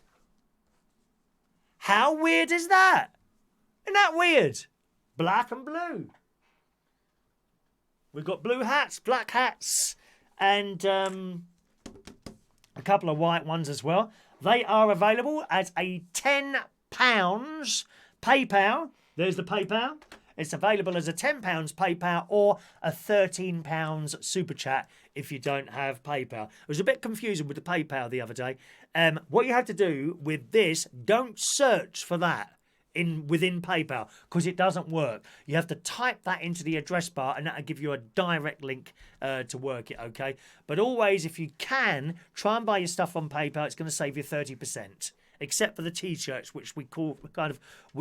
How weird is that? Isn't that weird? Black and blue. We've got blue hats, black hats, and a couple of white ones as well. They are available as a £10 PayPal. There's the PayPal. It's available as a £10 PayPal or a £13 Super Chat if you don't have PayPal. It was a bit confusing with the PayPal the other day. What you have to do with this, don't search for that within PayPal because it doesn't work. You have to type that into the address bar and that'll give you a direct link to work it, okay? But always, if you can, try and buy your stuff on PayPal. It's going to save you 30%. Except for the t-shirts, which we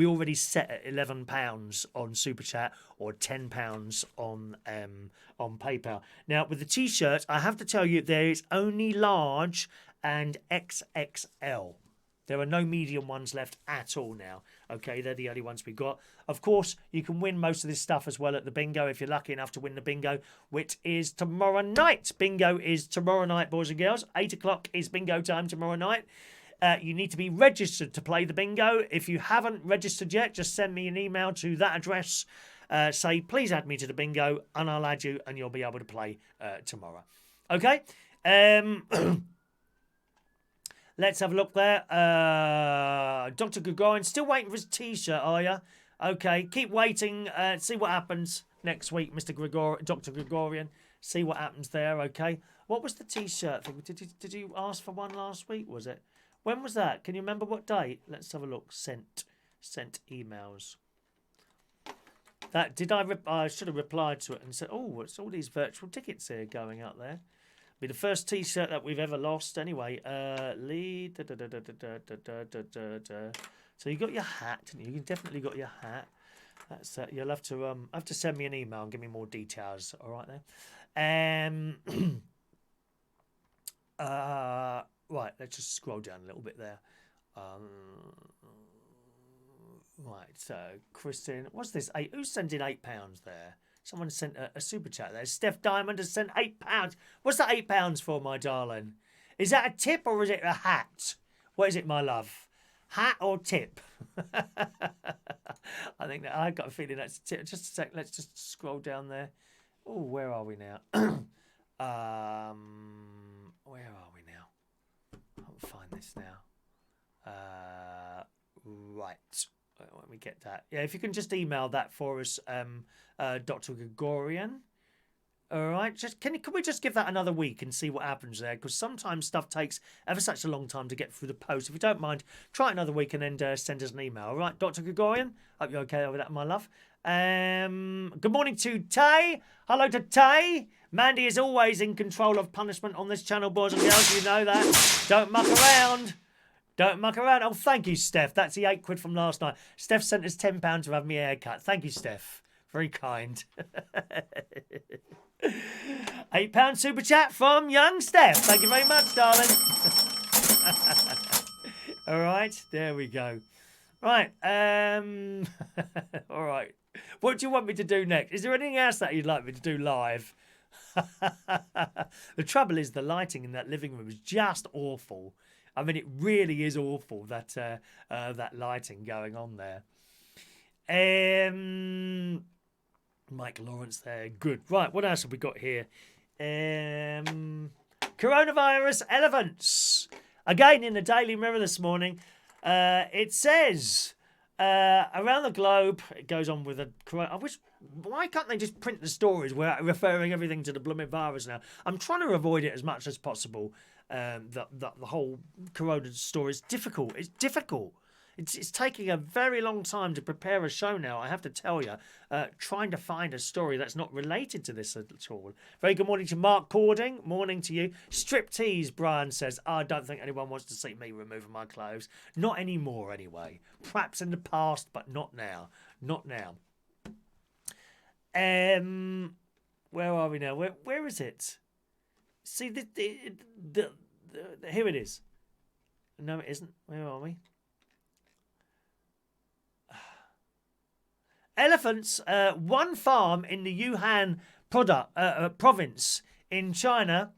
already set at £11 on Super Chat or £10 on PayPal. Now with the t-shirts, I have to tell you there is only large and XXL. There are no medium ones left at all now. Okay, they're the only ones we've got. Of course, you can win most of this stuff as well at the bingo if you're lucky enough to win the bingo, which is tomorrow night. Bingo is tomorrow night, boys and girls. 8 o'clock is bingo time tomorrow night. You need to be registered to play the bingo. If you haven't registered yet, just send me an email to that address. Say, please add me to the bingo, and I'll add you, and you'll be able to play tomorrow. Okay? Let's have a look there. Dr. Gregorian, still waiting for his T-shirt, are you? Okay, keep waiting. See what happens next week, Dr. Gregorian. See what happens there, okay? What was the T-shirt thing? Did you ask for one last week, was it? When was that? Can you remember what date? Let's have a look. Sent emails. That I should have replied to it and said, oh, it's all these virtual tickets here going up there. Be the first T-shirt that we've ever lost. Anyway, Lee. So you got your hat, didn't you? You definitely got your hat. That's you'll have to send me an email and give me more details. All right there. Right, let's just scroll down a little bit there. Right, so Christine, what's this? Who's sending £8 there? Someone sent a super chat there. Steph Diamond has sent £8. What's that £8 for, my darling? Is that a tip or is it a hat? What is it, my love? Hat or tip? I think that I've got a feeling that's a tip. Just a sec. Let's just scroll down there. Oh, where are we now? Where are we now? I'll find this now. Right. Let me get that. Yeah, if you can just email that for us, Dr. Gregorian. All right. Can we just give that another week and see what happens there? Because sometimes stuff takes ever such a long time to get through the post. If you don't mind, try it another week and then send us an email. All right, Dr. Gregorian. Hope you're okay with that, my love. Good morning to Tay. Hello to Tay. Mandy is always in control of punishment on this channel, boys and girls. You know that. Don't muck around. Don't muck around. Oh, thank you, Steph. That's the £8 from last night. Steph sent us £10 to have me haircut. Thank you, Steph. Very kind. £8 super chat from young Steph. Thank you very much, darling. All right, there we go. Right. All right. What do you want me to do next? Is there anything else that you'd like me to do live? The trouble is the lighting in that living room is just awful. I mean, it really is awful, that that lighting going on there. Mike Lawrence there. Good. Right, what else have we got here? Coronavirus elephants. Again, in the Daily Mirror this morning, it says around the globe, it goes on with a corona. Why can't they just print the stories without referring everything to the blooming virus now? I'm trying to avoid it as much as possible. The whole corona story is difficult. It's difficult. It's taking a very long time to prepare a show now, I have to tell you, trying to find a story that's not related to this at all. Very good morning to Mark Cording. Morning to you. Striptease, Brian says, I don't think anyone wants to see me removing my clothes. Not anymore, anyway. Perhaps in the past, but not now. Not now. Where are we now? Where is it? See, here it is. No, it isn't. Where are we? Elephants, one farm in the Yunnan province in China.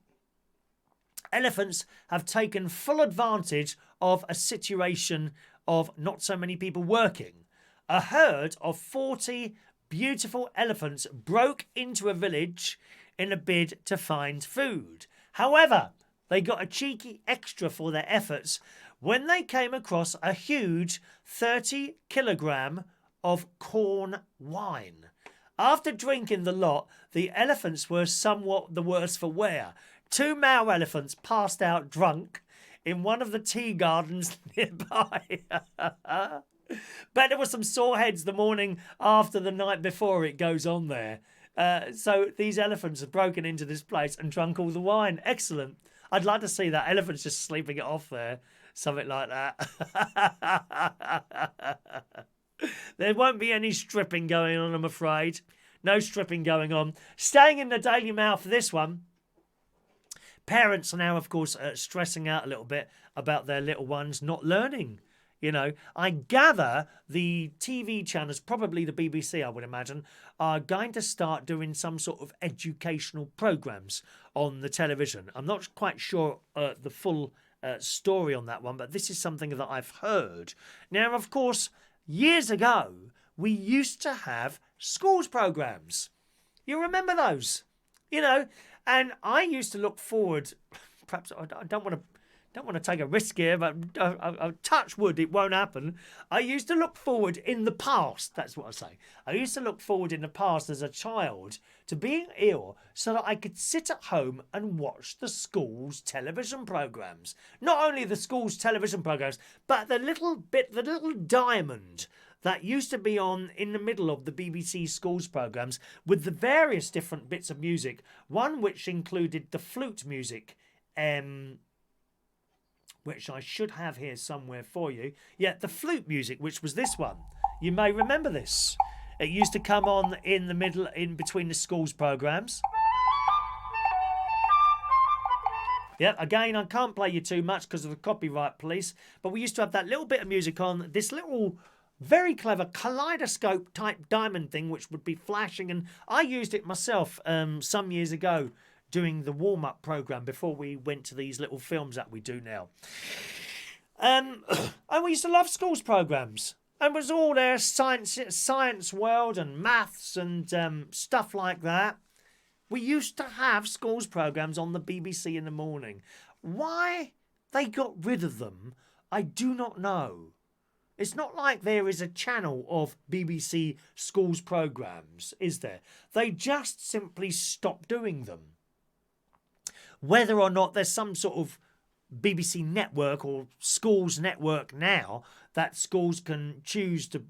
Elephants have taken full advantage of a situation of not so many people working. A herd of 40 beautiful elephants broke into a village in a bid to find food. However, they got a cheeky extra for their efforts when they came across a huge 30-kilogram of corn wine. After drinking the lot, the elephants were somewhat the worse for wear. 2 male elephants passed out drunk in one of the tea gardens nearby. Bet there were some sore heads the morning after the night before it goes on there. So these elephants have broken into this place and drunk all the wine. Excellent. I'd like to see that. Elephants just sleeping it off there. Something like that. There won't be any stripping going on, I'm afraid. No stripping going on. Staying in the Daily Mail for this one. Parents are now, of course, stressing out a little bit about their little ones not learning. You know, I gather the TV channels, probably the BBC, I would imagine, are going to start doing some sort of educational programmes on the television. I'm not quite sure the full story on that one, but this is something that I've heard. Now, of course, years ago, we used to have schools programmes. You remember those? You know, and I used to look forward, perhaps I don't want to take a risk here, but I touch wood, it won't happen. I used to look forward in the past, that's what I say. I used to look forward in the past as a child to being ill so that I could sit at home and watch the school's television programmes. Not only the school's television programmes, but the little diamond that used to be on in the middle of the BBC schools programmes with the various different bits of music, one which included the flute music, which I should have here somewhere for you. Yeah, the flute music, which was this one. You may remember this. It used to come on in the middle, in between the schools programmes. Yeah, again, I can't play you too much because of the copyright police, but we used to have that little bit of music on, this little very clever kaleidoscope type diamond thing which would be flashing, and I used it myself some years ago doing the warm-up programme before we went to these little films that we do now. And we used to love schools programmes. And it was all there, science world and maths and stuff like that. We used to have schools programmes on the BBC in the morning. Why they got rid of them, I do not know. It's not like there is a channel of BBC schools programmes, is there? They just simply stopped doing them. Whether or not there's some sort of BBC network or schools network now that schools can choose to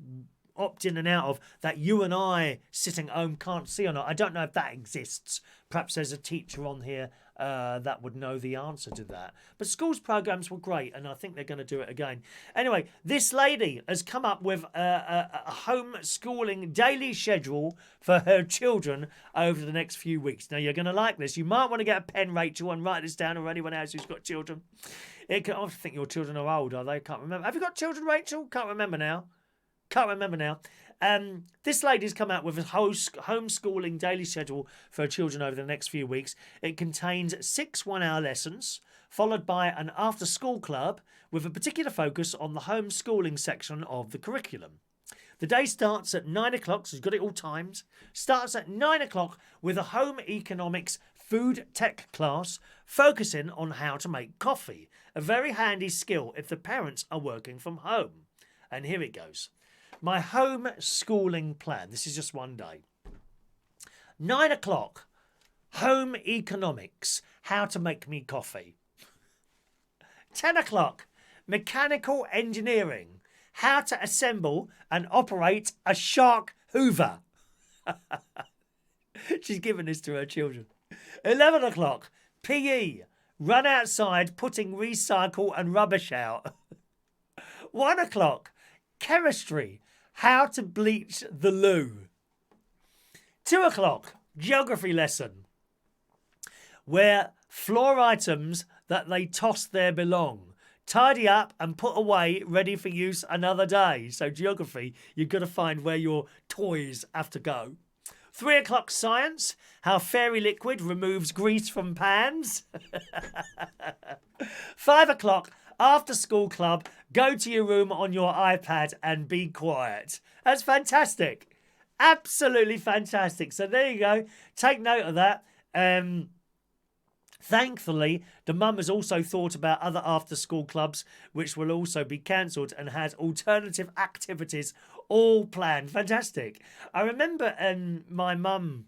opt in and out of, that you and I sitting at home can't see or not, I don't know if that exists. Perhaps there's a teacher on here that would know the answer to that. But schools programs were great, and I think they're going to do it again. Anyway, this lady has come up with a homeschooling daily schedule for her children over the next few weeks. Now, you're going to like this. You might want to get a pen, Rachel, and write this down, or anyone else who's got children. I think your children are old, are they? Can't remember. Have you got children, Rachel? Can't remember now. This lady's come out with a homeschooling daily schedule for her children over the next few weeks. It contains 6 1-hour lessons, followed by an after-school club with a particular focus on the homeschooling section of the curriculum. The day starts at 9 o'clock, so she's got it all timed. Starts at 9 o'clock with a home economics food tech class focusing on how to make coffee. A very handy skill if the parents are working from home. And here it goes. My homeschooling plan. This is just one day. 9 o'clock. Home economics. How to make me coffee. 10 o'clock. Mechanical engineering. How to assemble and operate a shark hoover. She's given this to her children. 11 o'clock. PE. Run outside putting recycle and rubbish out. 1 o'clock. Chemistry. How to bleach the loo. 2 o'clock. Geography lesson. Where floor items that they toss there belong. Tidy up and put away, ready for use another day. So geography, you've got to find where your toys have to go. 3 o'clock science. How fairy liquid removes grease from pans. 5 o'clock. After school club, go to your room on your iPad and be quiet. That's fantastic. Absolutely fantastic. So there you go. Take note of that. Thankfully, the mum has also thought about other after-school clubs which will also be cancelled and has alternative activities all planned. Fantastic. I remember my mum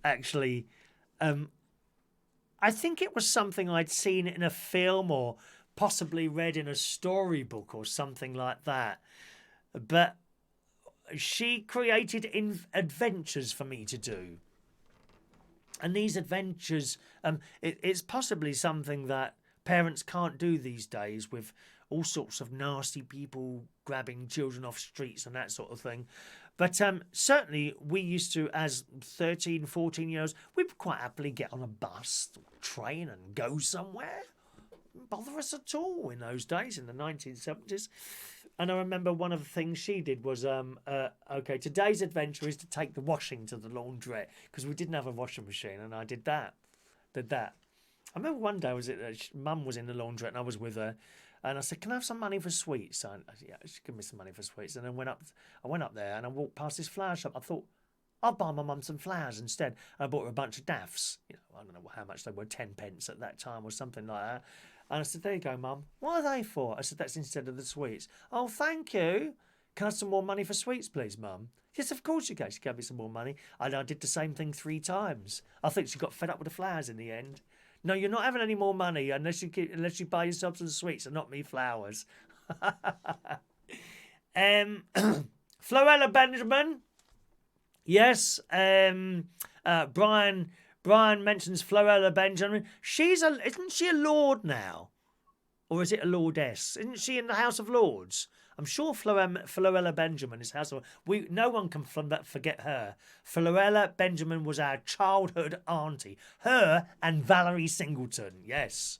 actually, I think it was something I'd seen in a film or possibly read in a storybook or something like that. But she created adventures for me to do. And these adventures, it's possibly something that parents can't do these days with all sorts of nasty people grabbing children off streets and that sort of thing. But certainly we used to, as 13, 14-year-olds, we'd quite happily get on a bus or train and go somewhere. Didn't bother us at all in those days, in the 1970s. And I remember one of the things she did was, okay, today's adventure is to take the washing to the laundrette, because we didn't have a washing machine, and I did that. I remember one day Mum was in the laundrette and I was with her, and I said, "Can I have some money for sweets?" I said, "Yeah, she give me some money for sweets." And then I went up there and I walked past this flower shop. I thought, I'll buy my mum some flowers instead. And I bought her a bunch of daffs. You know, I don't know how much they were, 10 pence at that time or something like that. And I said, "There you go, Mum. What are they for?" I said, "That's instead of the sweets." "Oh, thank you. Can I have some more money for sweets, please, Mum?" "Yes, of course you can." She gave me some more money. And I did the same thing 3 times. I think she got fed up with the flowers in the end. "No, you're not having any more money unless you buy yourself some sweets and not me flowers." Florella Benjamin. Yes. Brian mentions Florella Benjamin. Isn't she a lord now? Or is it a lordess? Isn't she in the House of Lords? I'm sure Florella Benjamin is House of Lords. No one can forget her. Florella Benjamin was our childhood auntie. Her and Valerie Singleton. Yes.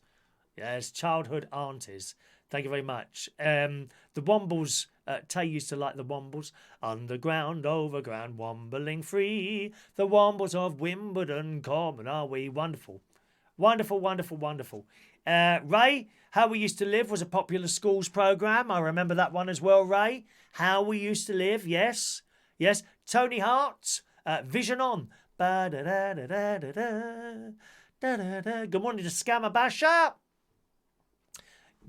Yes, childhood aunties. Thank you very much. The Wombles, Tay used to like the Wombles. Underground, overground, wombling free. The Wombles of Wimbledon, common are we. Wonderful. Wonderful, wonderful, wonderful. Ray, How We Used to Live was a popular schools programme. I remember that one as well, Ray. How We Used to Live, yes. Yes. Tony Hart, Vision On. Ba-da-da-da-da-da-da. Good morning to Scammer Basher.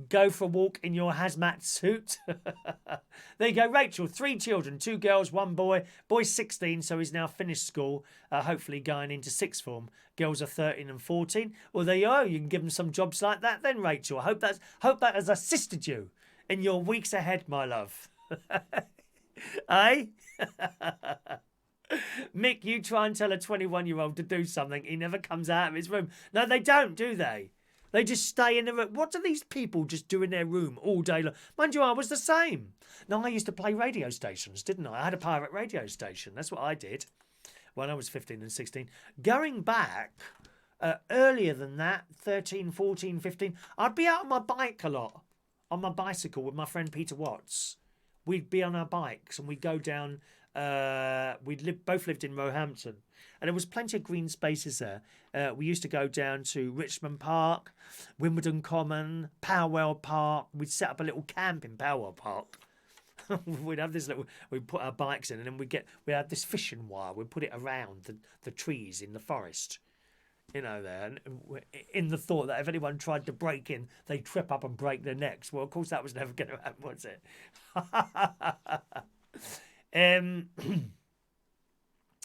Go for a walk in your hazmat suit. There you go, Rachel. 3 children, 2 girls, 1 boy. Boy's 16, so he's now finished school, hopefully going into 6th form. Girls are 13 and 14. Well, there you are. You can give them some jobs like that then, Rachel. I hope that has assisted you in your weeks ahead, my love. Eh? Mick, you try and tell a 21-year-old to do something, he never comes out of his room. No, they don't, do they? They just stay in the room. What do these people just do in their room all day long? Mind you, I was the same. No, I used to play radio stations, didn't I? I had a pirate radio station. That's what I did when I was 15 and 16. Going back earlier than that, 13, 14, 15, I'd be out on my bike a lot, on my bicycle with my friend Peter Watts. We'd be on our bikes and we'd go down. Both lived in Roehampton, and there was plenty of green spaces there. We used to go down to Richmond Park, Wimbledon Common, Powell Park. We'd set up a little camp in Powell Park. We'd have this little. We'd put our bikes in, and then we had this fishing wire. We'd put it around the trees in the forest. You know, there, and in the thought that if anyone tried to break in, they'd trip up and break their necks. Well, of course, that was never going to happen, was it?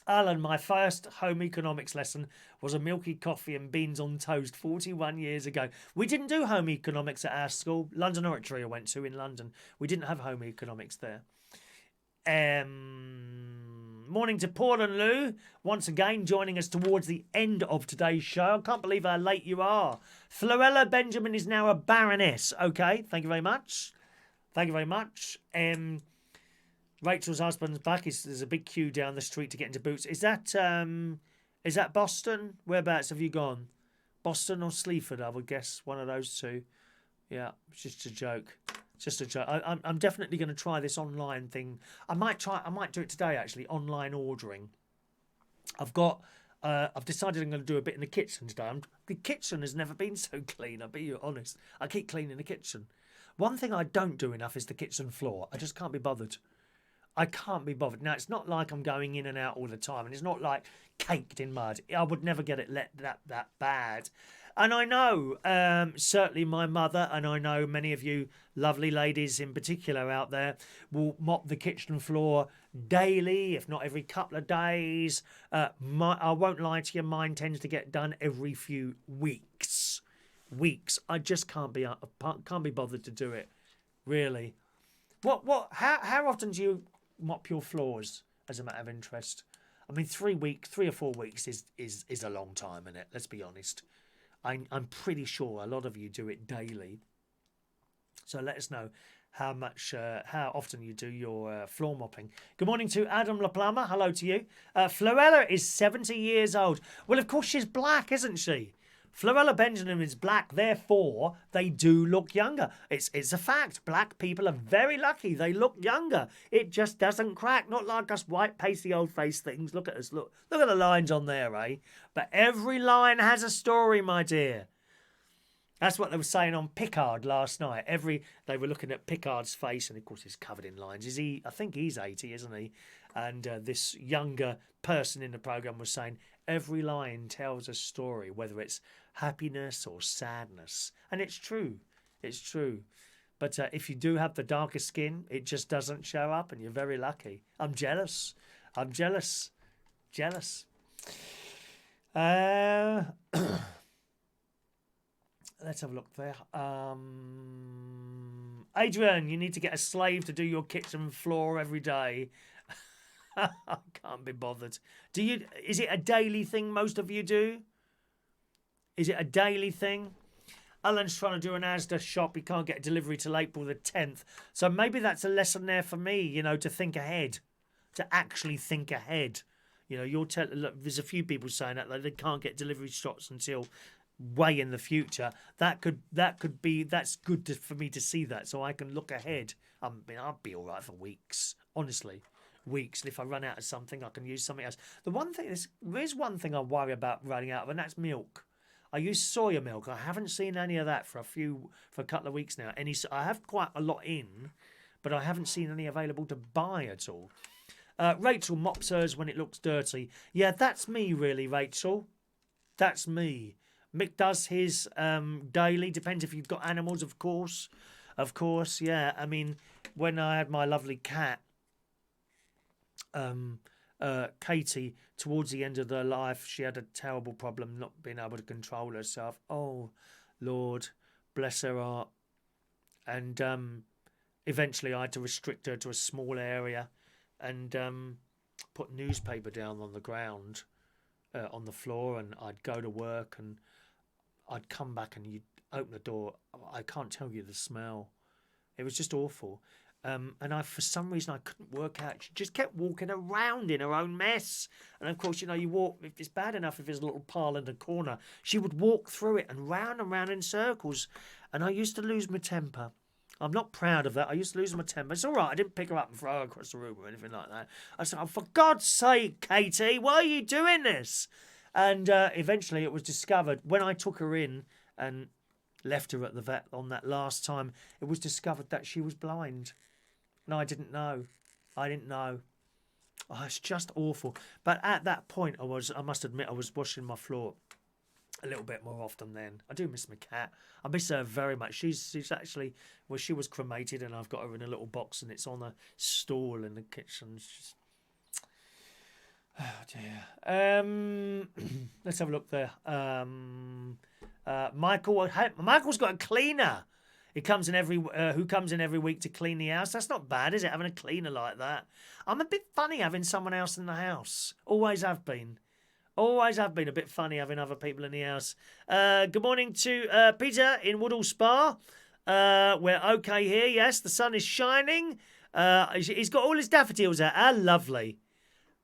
Alan, my first home economics lesson was a milky coffee and beans on toast 41 years ago. We didn't do home economics at our school. London Oratory I went to in London. We didn't have home economics there. Morning to Paul and Lou, once again joining us towards the end of today's show. I can't believe how late you are. Florella Benjamin is now a baroness. Okay, thank you very much. Thank you very much. Rachel's husband's back. There's a big queue down the street to get into Boots. Is that Boston? Whereabouts have you gone? Boston or Sleaford, I would guess. One of those two. Yeah, it's just a joke. Just a joke. I'm definitely going to try this online thing. I might do it today, actually, online ordering. I've decided I'm going to do a bit in the kitchen today. The kitchen has never been so clean, I'll be honest. I keep cleaning the kitchen. One thing I don't do enough is the kitchen floor. I just can't be bothered. I can't be bothered. Now, it's not like I'm going in and out all the time, and it's not like caked in mud. I would never get it that bad. And I know, certainly my mother, and I know many of you lovely ladies in particular out there, will mop the kitchen floor daily, if not every couple of days. I won't lie to you, mine tends to get done every few weeks. I just can't be bothered to do it, really. How often do you mop your floors, as a matter of interest? I mean, 3 or 4 weeks is a long time, isn't it? Let's be honest. I'm pretty sure a lot of you do it daily. So let us know how often you do your floor mopping. Good morning to Adam LaPlama. Hello to you. Florella is 70 years old. Well, of course she's black, isn't she? Florella Benjamin is black, therefore they do look younger. It's a fact. Black people are very lucky. They look younger. It just doesn't crack. Not like us white, pasty, old-faced things. Look at us. Look at the lines on there, eh? But every line has a story, my dear. That's what they were saying on Picard last night. They were looking at Picard's face, and of course he's covered in lines. I think he's 80, isn't he? And this younger person in the programme was saying, every line tells a story, whether it's happiness or sadness. And it's true. It's true. But if you do have the darker skin, it just doesn't show up, and you're very lucky. I'm jealous. Jealous. Let's have a look there. Adrian, you need to get a slave to do your kitchen floor every day. I can't be bothered. Is it a daily thing most of you do? Is it a daily thing? Alan's trying to do an Asda shop. He can't get a delivery till April the 10th. So maybe that's a lesson there for me, to think ahead. To actually think ahead. Look, there's a few people saying that they can't get delivery shots until way in the future. That's good for me to see that, so I can look ahead. I'll be all right for weeks, honestly. Weeks, and if I run out of something, I can use something else. There's one thing I worry about running out of, and that's milk. I use soya milk. I haven't seen any of that for a couple of weeks now. I have quite a lot in, but I haven't seen any available to buy at all. Rachel mops hers when it looks dirty. Yeah, that's me, really, Rachel. That's me. Mick does his daily. Depends if you've got animals, of course. Of course, yeah. I mean, when I had my lovely cat, Katie, towards the end of her life, she had a terrible problem not being able to control herself. Oh, Lord, bless her heart. And eventually I had to restrict her to a small area and put newspaper down on the ground, on the floor, and I'd go to work, and I'd come back, and you'd open the door. I can't tell you the smell. It was just awful. And for some reason, I couldn't work out. She just kept walking around in her own mess. And of course, you walk, if it's bad enough, if there's a little pile in the corner, she would walk through it and round in circles. And I used to lose my temper. I'm not proud of that. I used to lose my temper. It's all right. I didn't pick her up and throw her across the room or anything like that. I said, oh, for God's sake, Katie, why are you doing this? And eventually it was discovered when I took her in and left her at the vet on that last time, it was discovered that she was blind. No, I didn't know. Oh, it's just awful. But at that point, I must admit, I was washing my floor a little bit more often then. I do miss my cat. I miss her very much. She's actually, well, she was cremated, and I've got her in a little box, and it's on a stool in the kitchen. It's just, oh dear. Let's have a look there. Michael's got a cleaner. Who comes in every week to clean the house. That's not bad, is it? Having a cleaner like that. I'm a bit funny having someone else in the house. Always have been. Always have been a bit funny having other people in the house. Good morning to Peter in Woodall Spa. We're okay here. Yes, the sun is shining. He's got all his daffodils out. How lovely.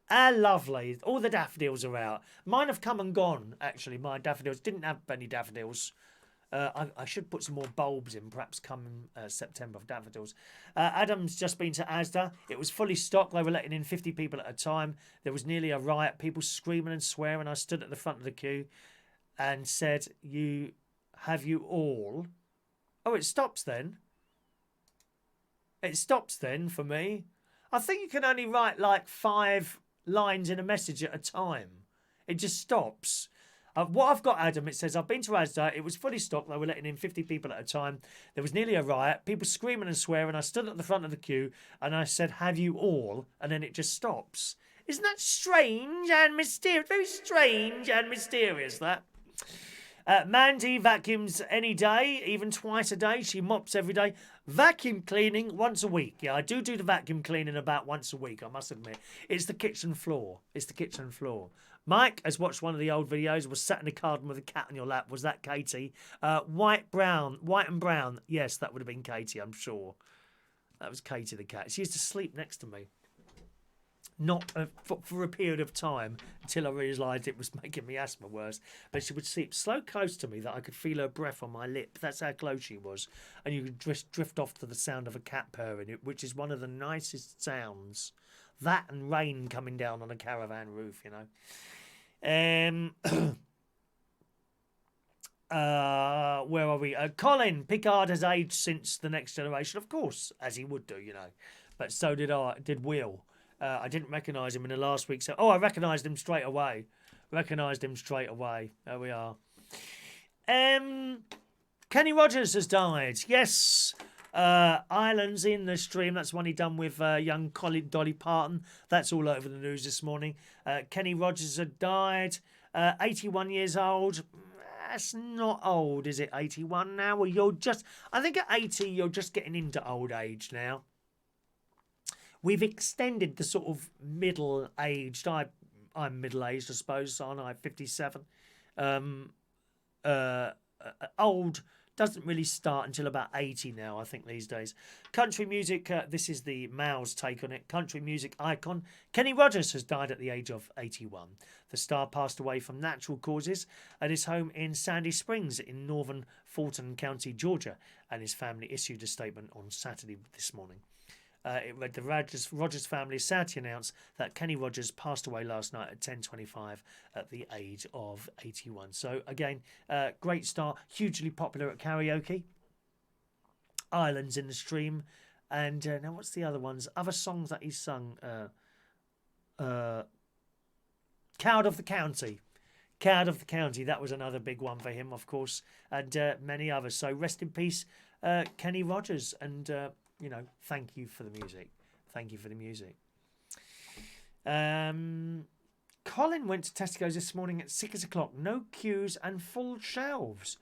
How lovely. All the daffodils are out. Mine have come and gone, actually. My daffodils didn't have any daffodils. I should put some more bulbs in, perhaps come September, for daffodils. Adam's just been to Asda. It was fully stocked. They were letting in 50 people at a time. There was nearly a riot, people screaming and swearing. I stood at the front of the queue and said, have you all? Oh, it stops then. It stops then for me. I think you can only write like 5 lines in a message at a time. It just stops. What I've got, Adam, it says, I've been to Asda. It was fully stocked. They were letting in 50 people at a time. There was nearly a riot. People screaming and swearing. I stood at the front of the queue and I said, have you all? And then it just stops. Isn't that strange and mysterious? Very strange and mysterious, that. Mandy vacuums any day, even twice a day. She mops every day. Vacuum cleaning once a week. Yeah, I do the vacuum cleaning about once a week, I must admit. It's the kitchen floor. It's the kitchen floor. Mike has watched one of the old videos, was sat in the garden with a cat on your lap. Was that Katie? White and brown. Yes, that would have been Katie, I'm sure. That was Katie the cat. She used to sleep next to me. Not for a period of time until I realised it was making me asthma worse. But she would sleep so close to me that I could feel her breath on my lip. That's how close she was. And you could drift off to the sound of a cat purring, which is one of the nicest sounds. That and rain coming down on a caravan roof, you know. Where are we? Colin Pickard has aged since The Next Generation, of course, as he would do, you know. But so did Will. I didn't recognise him in the last week. So, I recognised him straight away. There we are. Kenny Rodgers has died. Yes. Islands in the stream. That's one he done with young Dolly Parton. That's all over the news this morning. Kenny Rodgers had died. 81 years old. That's not old, is it? 81 now? Well, I think at 80 you're just getting into old age now. We've extended the sort of middle-aged. I'm middle-aged, I suppose, aren't I? 57. Old doesn't really start until about 80 now, I think, these days. Country music, this is the Mail's take on it. Country music icon Kenny Rodgers has died at the age of 81. The star passed away from natural causes at his home in Sandy Springs in northern Fulton County, Georgia, and his family issued a statement on Saturday this morning. It read, the Rodgers family sad to announce that Kenny Rodgers passed away last night at 10:25 at the age of 81. So again, great star, hugely popular at karaoke. Islands in the stream. And now what's the other ones? Other songs that he's sung. Coward of the County. Coward of the County. That was another big one for him, of course. And many others. So rest in peace, Kenny Rodgers. And... you know, thank you for the music. Thank you for the music. Colin went to Tesco's this morning at 6 o'clock. No queues and full shelves.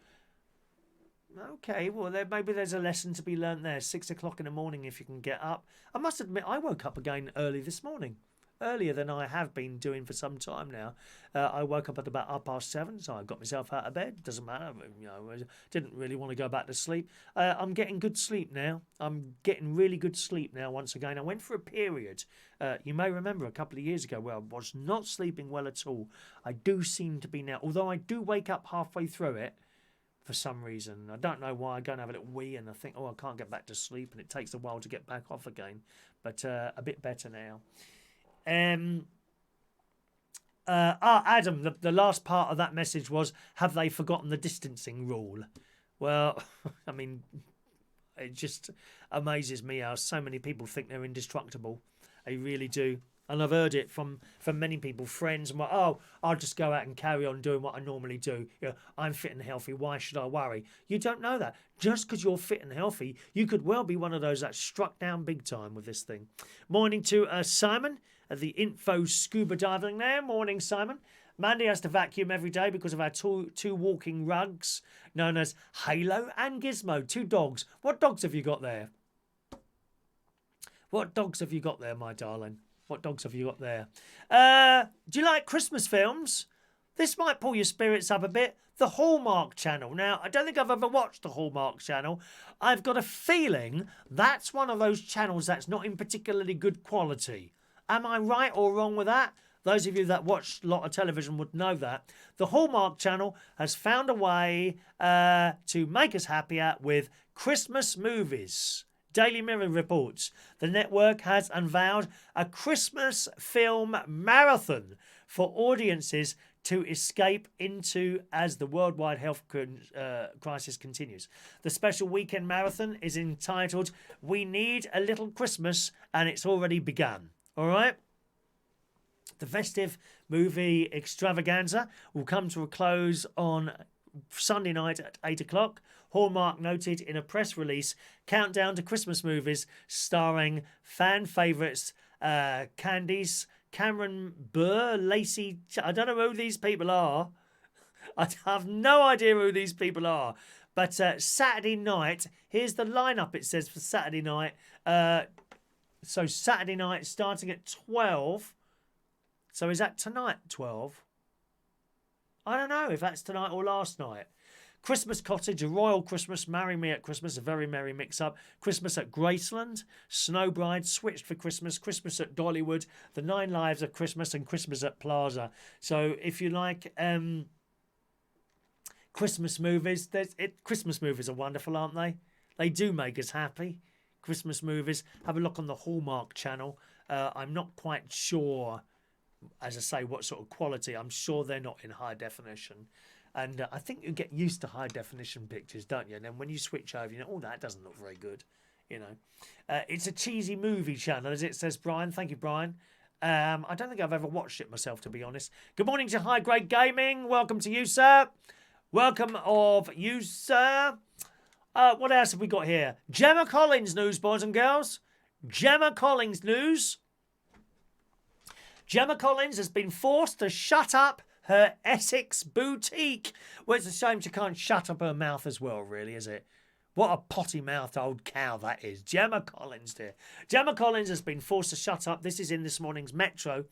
Okay, well, maybe there's a lesson to be learnt there. 6 o'clock in the morning if you can get up. I must admit, I woke up again early this morning. earlier than I have been doing for some time now. I woke up at about 7:30, so I got myself out of bed. Doesn't matter, you know. I didn't really want to go back to sleep. I'm getting good sleep now. I'm getting really good sleep now. Once again, I went for a period. You may remember a couple of years ago where I was not sleeping well at all. I do seem to be now, although I do wake up halfway through it. For some reason, I don't know why. I go and have a little wee and I think, oh, I can't get back to sleep, and it takes a while to get back off again. But a bit better now. Adam, the last part of that message was, have they forgotten the distancing rule? Well, I mean, it just amazes me how so many people think they're indestructible. They really do. And I've heard it from many people, friends, and like, oh, I'll just go out and carry on doing what I normally do. You know, I'm fit and healthy. Why should I worry? You don't know that. Just because you're fit and healthy, you could well be one of those that struck down big time with this thing. Morning to Simon at the Info Scuba Diving there. Morning, Simon. Mandy has to vacuum every day because of our two walking rugs known as Halo and Gizmo. 2 dogs. What dogs have you got there? What dogs have you got there, my darling? What dogs have you got there? Do you like Christmas films? This might pull your spirits up a bit. The Hallmark Channel. Now, I don't think I've ever watched the Hallmark Channel. I've got a feeling that's one of those channels that's not in particularly good quality. Am I right or wrong with that? Those of you that watch a lot of television would know that. The Hallmark Channel has found a way to make us happier with Christmas movies. Daily Mirror reports the network has unveiled a Christmas film marathon for audiences to escape into as the worldwide health crisis continues. The special weekend marathon is entitled We Need a Little Christmas, and it's already begun. All right? The festive movie extravaganza will come to a close on Sunday night at 8 o'clock. Hallmark noted in a press release, countdown to Christmas movies starring fan favourites Candice, Cameron Burr, Lacey... I don't know who these people are. I have no idea who these people are. But Saturday night, here's the lineup it says for Saturday night. So Saturday night starting at 12. So is that tonight, 12? I don't know if that's tonight or last night. Christmas Cottage, A Royal Christmas, Marry Me at Christmas, a very merry mix-up. Christmas at Graceland, Snow Bride, Switched for Christmas, Christmas at Dollywood, The 9 Lives of Christmas, and Christmas at Plaza. So if you like Christmas movies, Christmas movies are wonderful, aren't they? They do make us happy. Christmas movies. Have a look on the Hallmark Channel. I'm not quite sure, as I say, what sort of quality. I'm sure they're not in high definition. And I think you get used to high definition pictures, don't you? And then when you switch over, you know, oh, that doesn't look very good. You know, it's a cheesy movie channel, as it says, Brian. Thank you, Brian. I don't think I've ever watched it myself, to be honest. Good morning to High Grade Gaming. Welcome to you, sir. Welcome of you, sir. What else have we got here? Gemma Collins news, boys and girls. Gemma Collins news. Gemma Collins has been forced to shut up her Essex boutique. Well, it's a shame she can't shut up her mouth as well, really, is it? What a potty-mouthed old cow that is. Gemma Collins, dear. Gemma Collins has been forced to shut up. This is in this morning's Metro.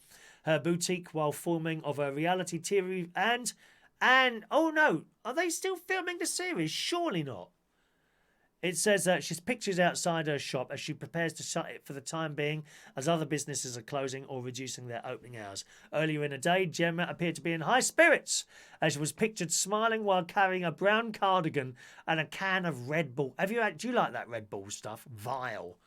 Her boutique while filming of a reality TV and oh no, are they still filming the series? Surely not. It says that she's pictures outside her shop as she prepares to shut it for the time being as other businesses are closing or reducing their opening hours. Earlier in the day, Gemma appeared to be in high spirits as she was pictured smiling while carrying a brown cardigan and a can of Red Bull. Do you like that Red Bull stuff? Vile.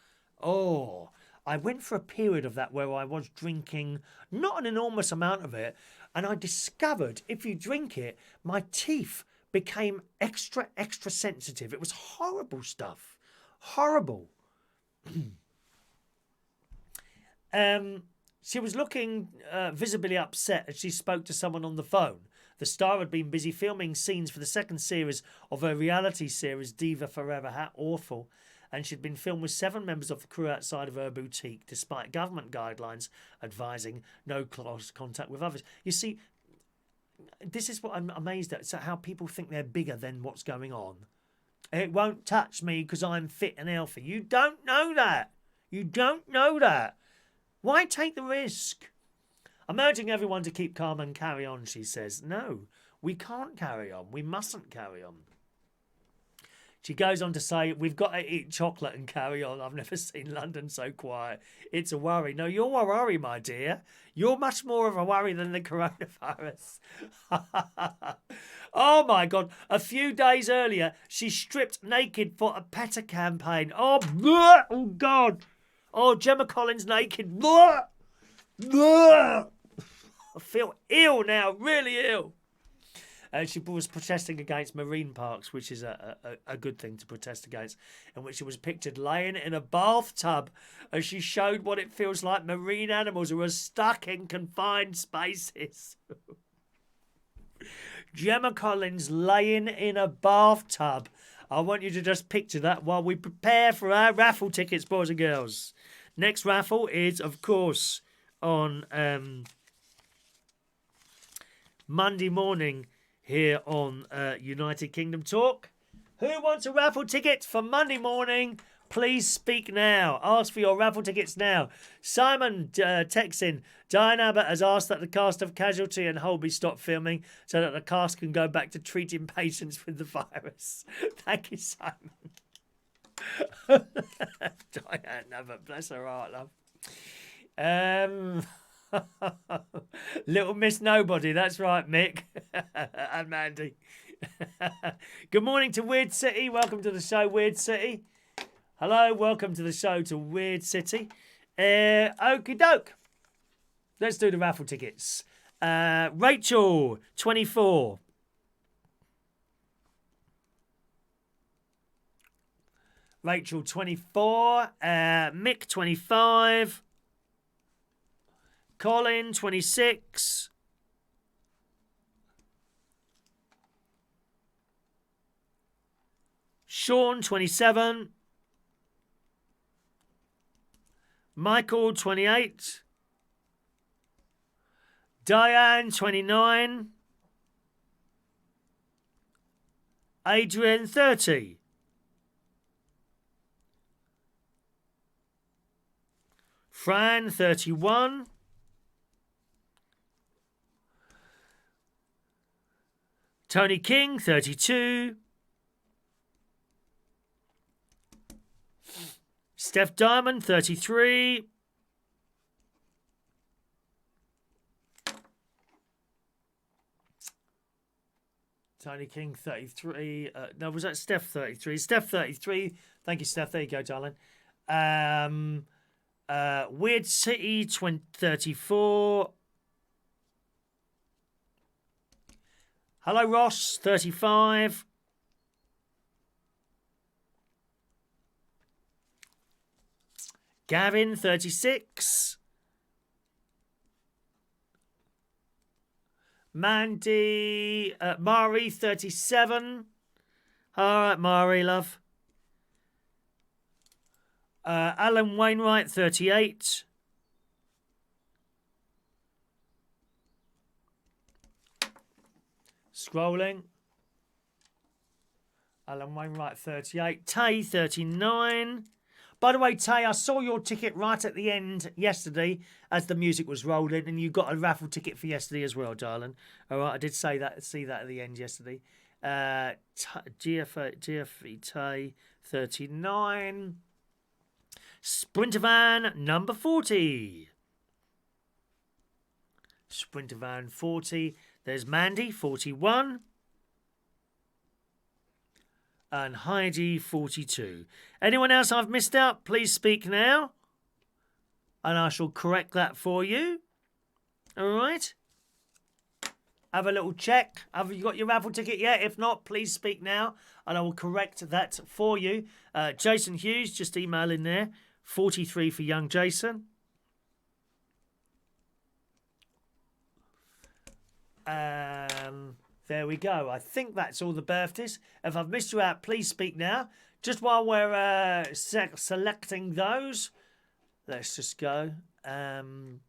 Oh, I went for a period of that where I was drinking not an enormous amount of it, and I discovered if you drink it, my teeth became extra sensitive. It was horrible stuff. Horrible. She was looking visibly upset as she spoke to someone on the phone. The star had been busy filming scenes for the second series of her reality series, Diva Forever. How awful. And she'd been filmed with 7 members of the crew outside of her boutique, despite government guidelines advising no close contact with others. You see, this is what I'm amazed at. So how people think they're bigger than what's going on. It won't touch me because I'm fit and healthy. You don't know that. You don't know that. Why take the risk? I'm urging everyone to keep calm and carry on, she says. No, we can't carry on. We mustn't carry on. She goes on to say, we've got to eat chocolate and carry on. I've never seen London so quiet. It's a worry. No, you're a worry, my dear. You're much more of a worry than the coronavirus. Oh, my God. A few days earlier, she stripped naked for a PETA campaign. Oh, bleh! Oh God. Oh, Gemma Collins naked. Bleh! Bleh! I feel ill now, really ill. She was protesting against marine parks, which is a good thing to protest against, in which she was pictured laying in a bathtub as she showed what it feels like marine animals who are stuck in confined spaces. Gemma Collins laying in a bathtub. I want you to just picture that while we prepare for our raffle tickets, boys and girls. Next raffle is, of course, on Monday morning here on United Kingdom Talk. Who wants a raffle ticket for Monday morning? Please speak now. Ask for your raffle tickets now. Simon texts in, Diane Abbott has asked that the cast of Casualty and Holby stop filming so that the cast can go back to treating patients with the virus. Thank you, Simon. Diane Abbott, bless her heart, love. Little Miss Nobody, that's right, Mick. And Mandy. Good morning to Weird City. Welcome to the show, Weird City. Hello, welcome to the show to Weird City. Okie doke. Let's do the raffle tickets. Rachel, 24. Rachel, 24. Mick, 25. Colin, 26. Sean, 27. Michael, 28. Diane, 29. Adrian, 30. Fran, 31. Tony King, 32. Steph Diamond, 33. Tony King, 33. No, was that Steph, 33? Steph, 33. Thank you, Steph. There you go, darling. Weird City, 34. Hello, Ross, 35. Gavin, 36. Mandy, Mari, 37. All right, Mari, love. Alan Wainwright, 38. Scrolling. Alan Wainwright, 38. Tay, 39. By the way, Tay, I saw your ticket right at the end yesterday as the music was rolling, and you got a raffle ticket for yesterday as well, darling. All right, I did see that at the end yesterday. GFE Tay, 39. Sprinter Van, number 40. Sprinter Van, 40. There's Mandy, 41. And Heidi, 42. Anyone else I've missed out? Please speak now. And I shall correct that for you. All right. Have a little check. Have you got your raffle ticket yet? If not, please speak now. And I will correct that for you. Jason Hughes, just email in there. 43 for young Jason. There we go. I think that's all the birthdays. If I've missed you out, please speak now. Just while we're selecting those, let's just go. And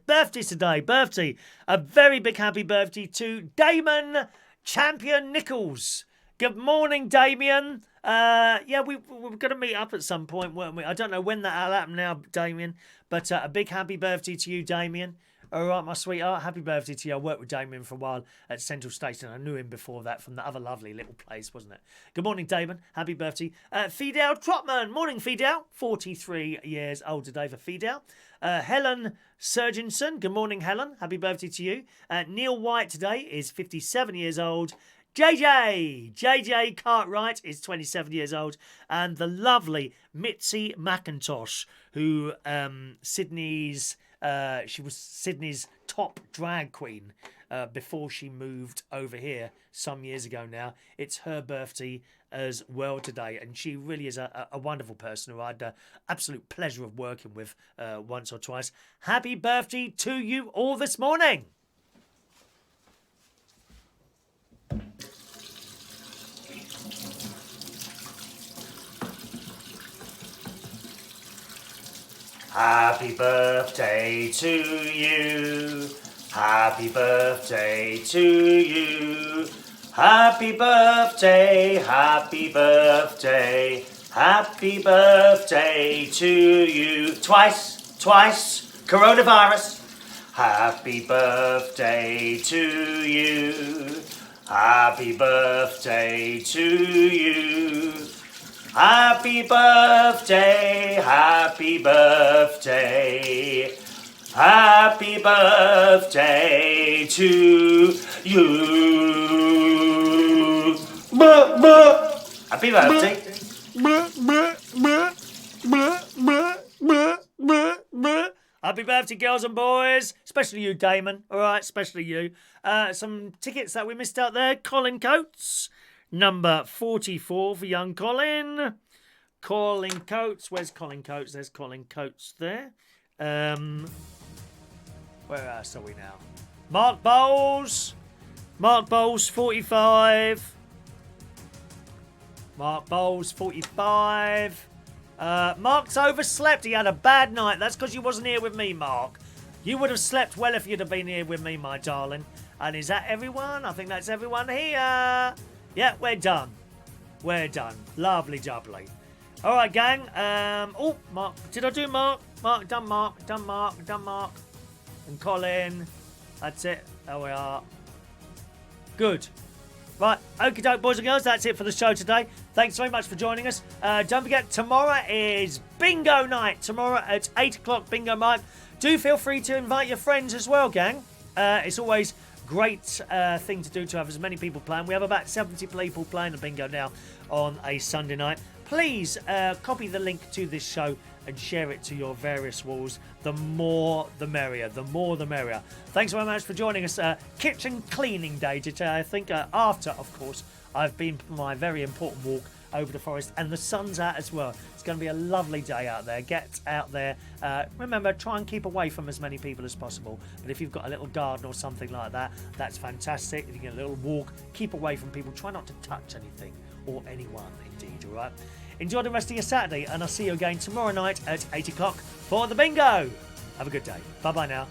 birthdays today. Birthday. A very big happy birthday to Damon Champion Nichols. Good morning, Damien. Yeah, we're going to meet up at some point, weren't we? I don't know when that'll happen now, Damien, but a big happy birthday to you, Damien. All right, my sweetheart, happy birthday to you. I worked with Damien for a while at Central Station. I knew him before that from the other lovely little place, wasn't it? Good morning, Damon. Happy birthday. Fidel Trotman. Morning, Fidel. 43 years old today for Fidel. Helen Surgenson. Good morning, Helen. Happy birthday to you. Neil White today is 57 years old. JJ Cartwright is 27 years old, and the lovely Mitzi McIntosh, who she was Sydney's top drag queen before she moved over here some years ago now. It's her birthday as well today, and she really is a wonderful person who I had the absolute pleasure of working with once or twice. Happy birthday to you all this morning. Happy birthday to you. Happy birthday to you. Happy birthday, happy birthday, happy birthday to you. Twice, coronavirus. Happy birthday to you. Happy birthday to you. Happy birthday, happy birthday, happy birthday to you. Happy birthday. Happy birthday, girls and boys. Especially you, Damon. All right, especially you. Some tickets that we missed out there. Colin Coates. Number 44 for young Colin. Colin Coates. Where's Colin Coates? There's Colin Coates there. Where else are we now? Mark Bowles. Mark Bowles, 45. Mark Bowles, 45. Mark's overslept. He had a bad night. That's because you wasn't here with me, Mark. You would have slept well if you'd have been here with me, my darling. And is that everyone? I think that's everyone here. Yeah, we're done. We're done. Lovely jubbly. All right, gang. Mark. Did I do Mark? Done Mark. And Colin. That's it. There we are. Good. Right. Okie doke, boys and girls. That's it for the show today. Thanks very much for joining us. Don't forget, tomorrow is bingo night. Tomorrow at 8 o'clock, bingo night. Do feel free to invite your friends as well, gang. It's always great thing to do to have as many people playing. We have about 70 people playing the bingo now on a Sunday night. Please copy the link to this show and share it to your various walls. The more the merrier. The more the merrier. Thanks very much for joining us. Kitchen cleaning day today, I think, after, of course, I've been for my very important walk over the forest, and the sun's out as well. It's going to be a lovely day out there. Get out there. Remember, try and keep away from as many people as possible. But if you've got a little garden or something like that, that's fantastic. If you get a little walk, keep away from people. Try not to touch anything or anyone, indeed, all right? Enjoy the rest of your Saturday, and I'll see you again tomorrow night at 8 o'clock for the bingo. Have a good day. Bye-bye now.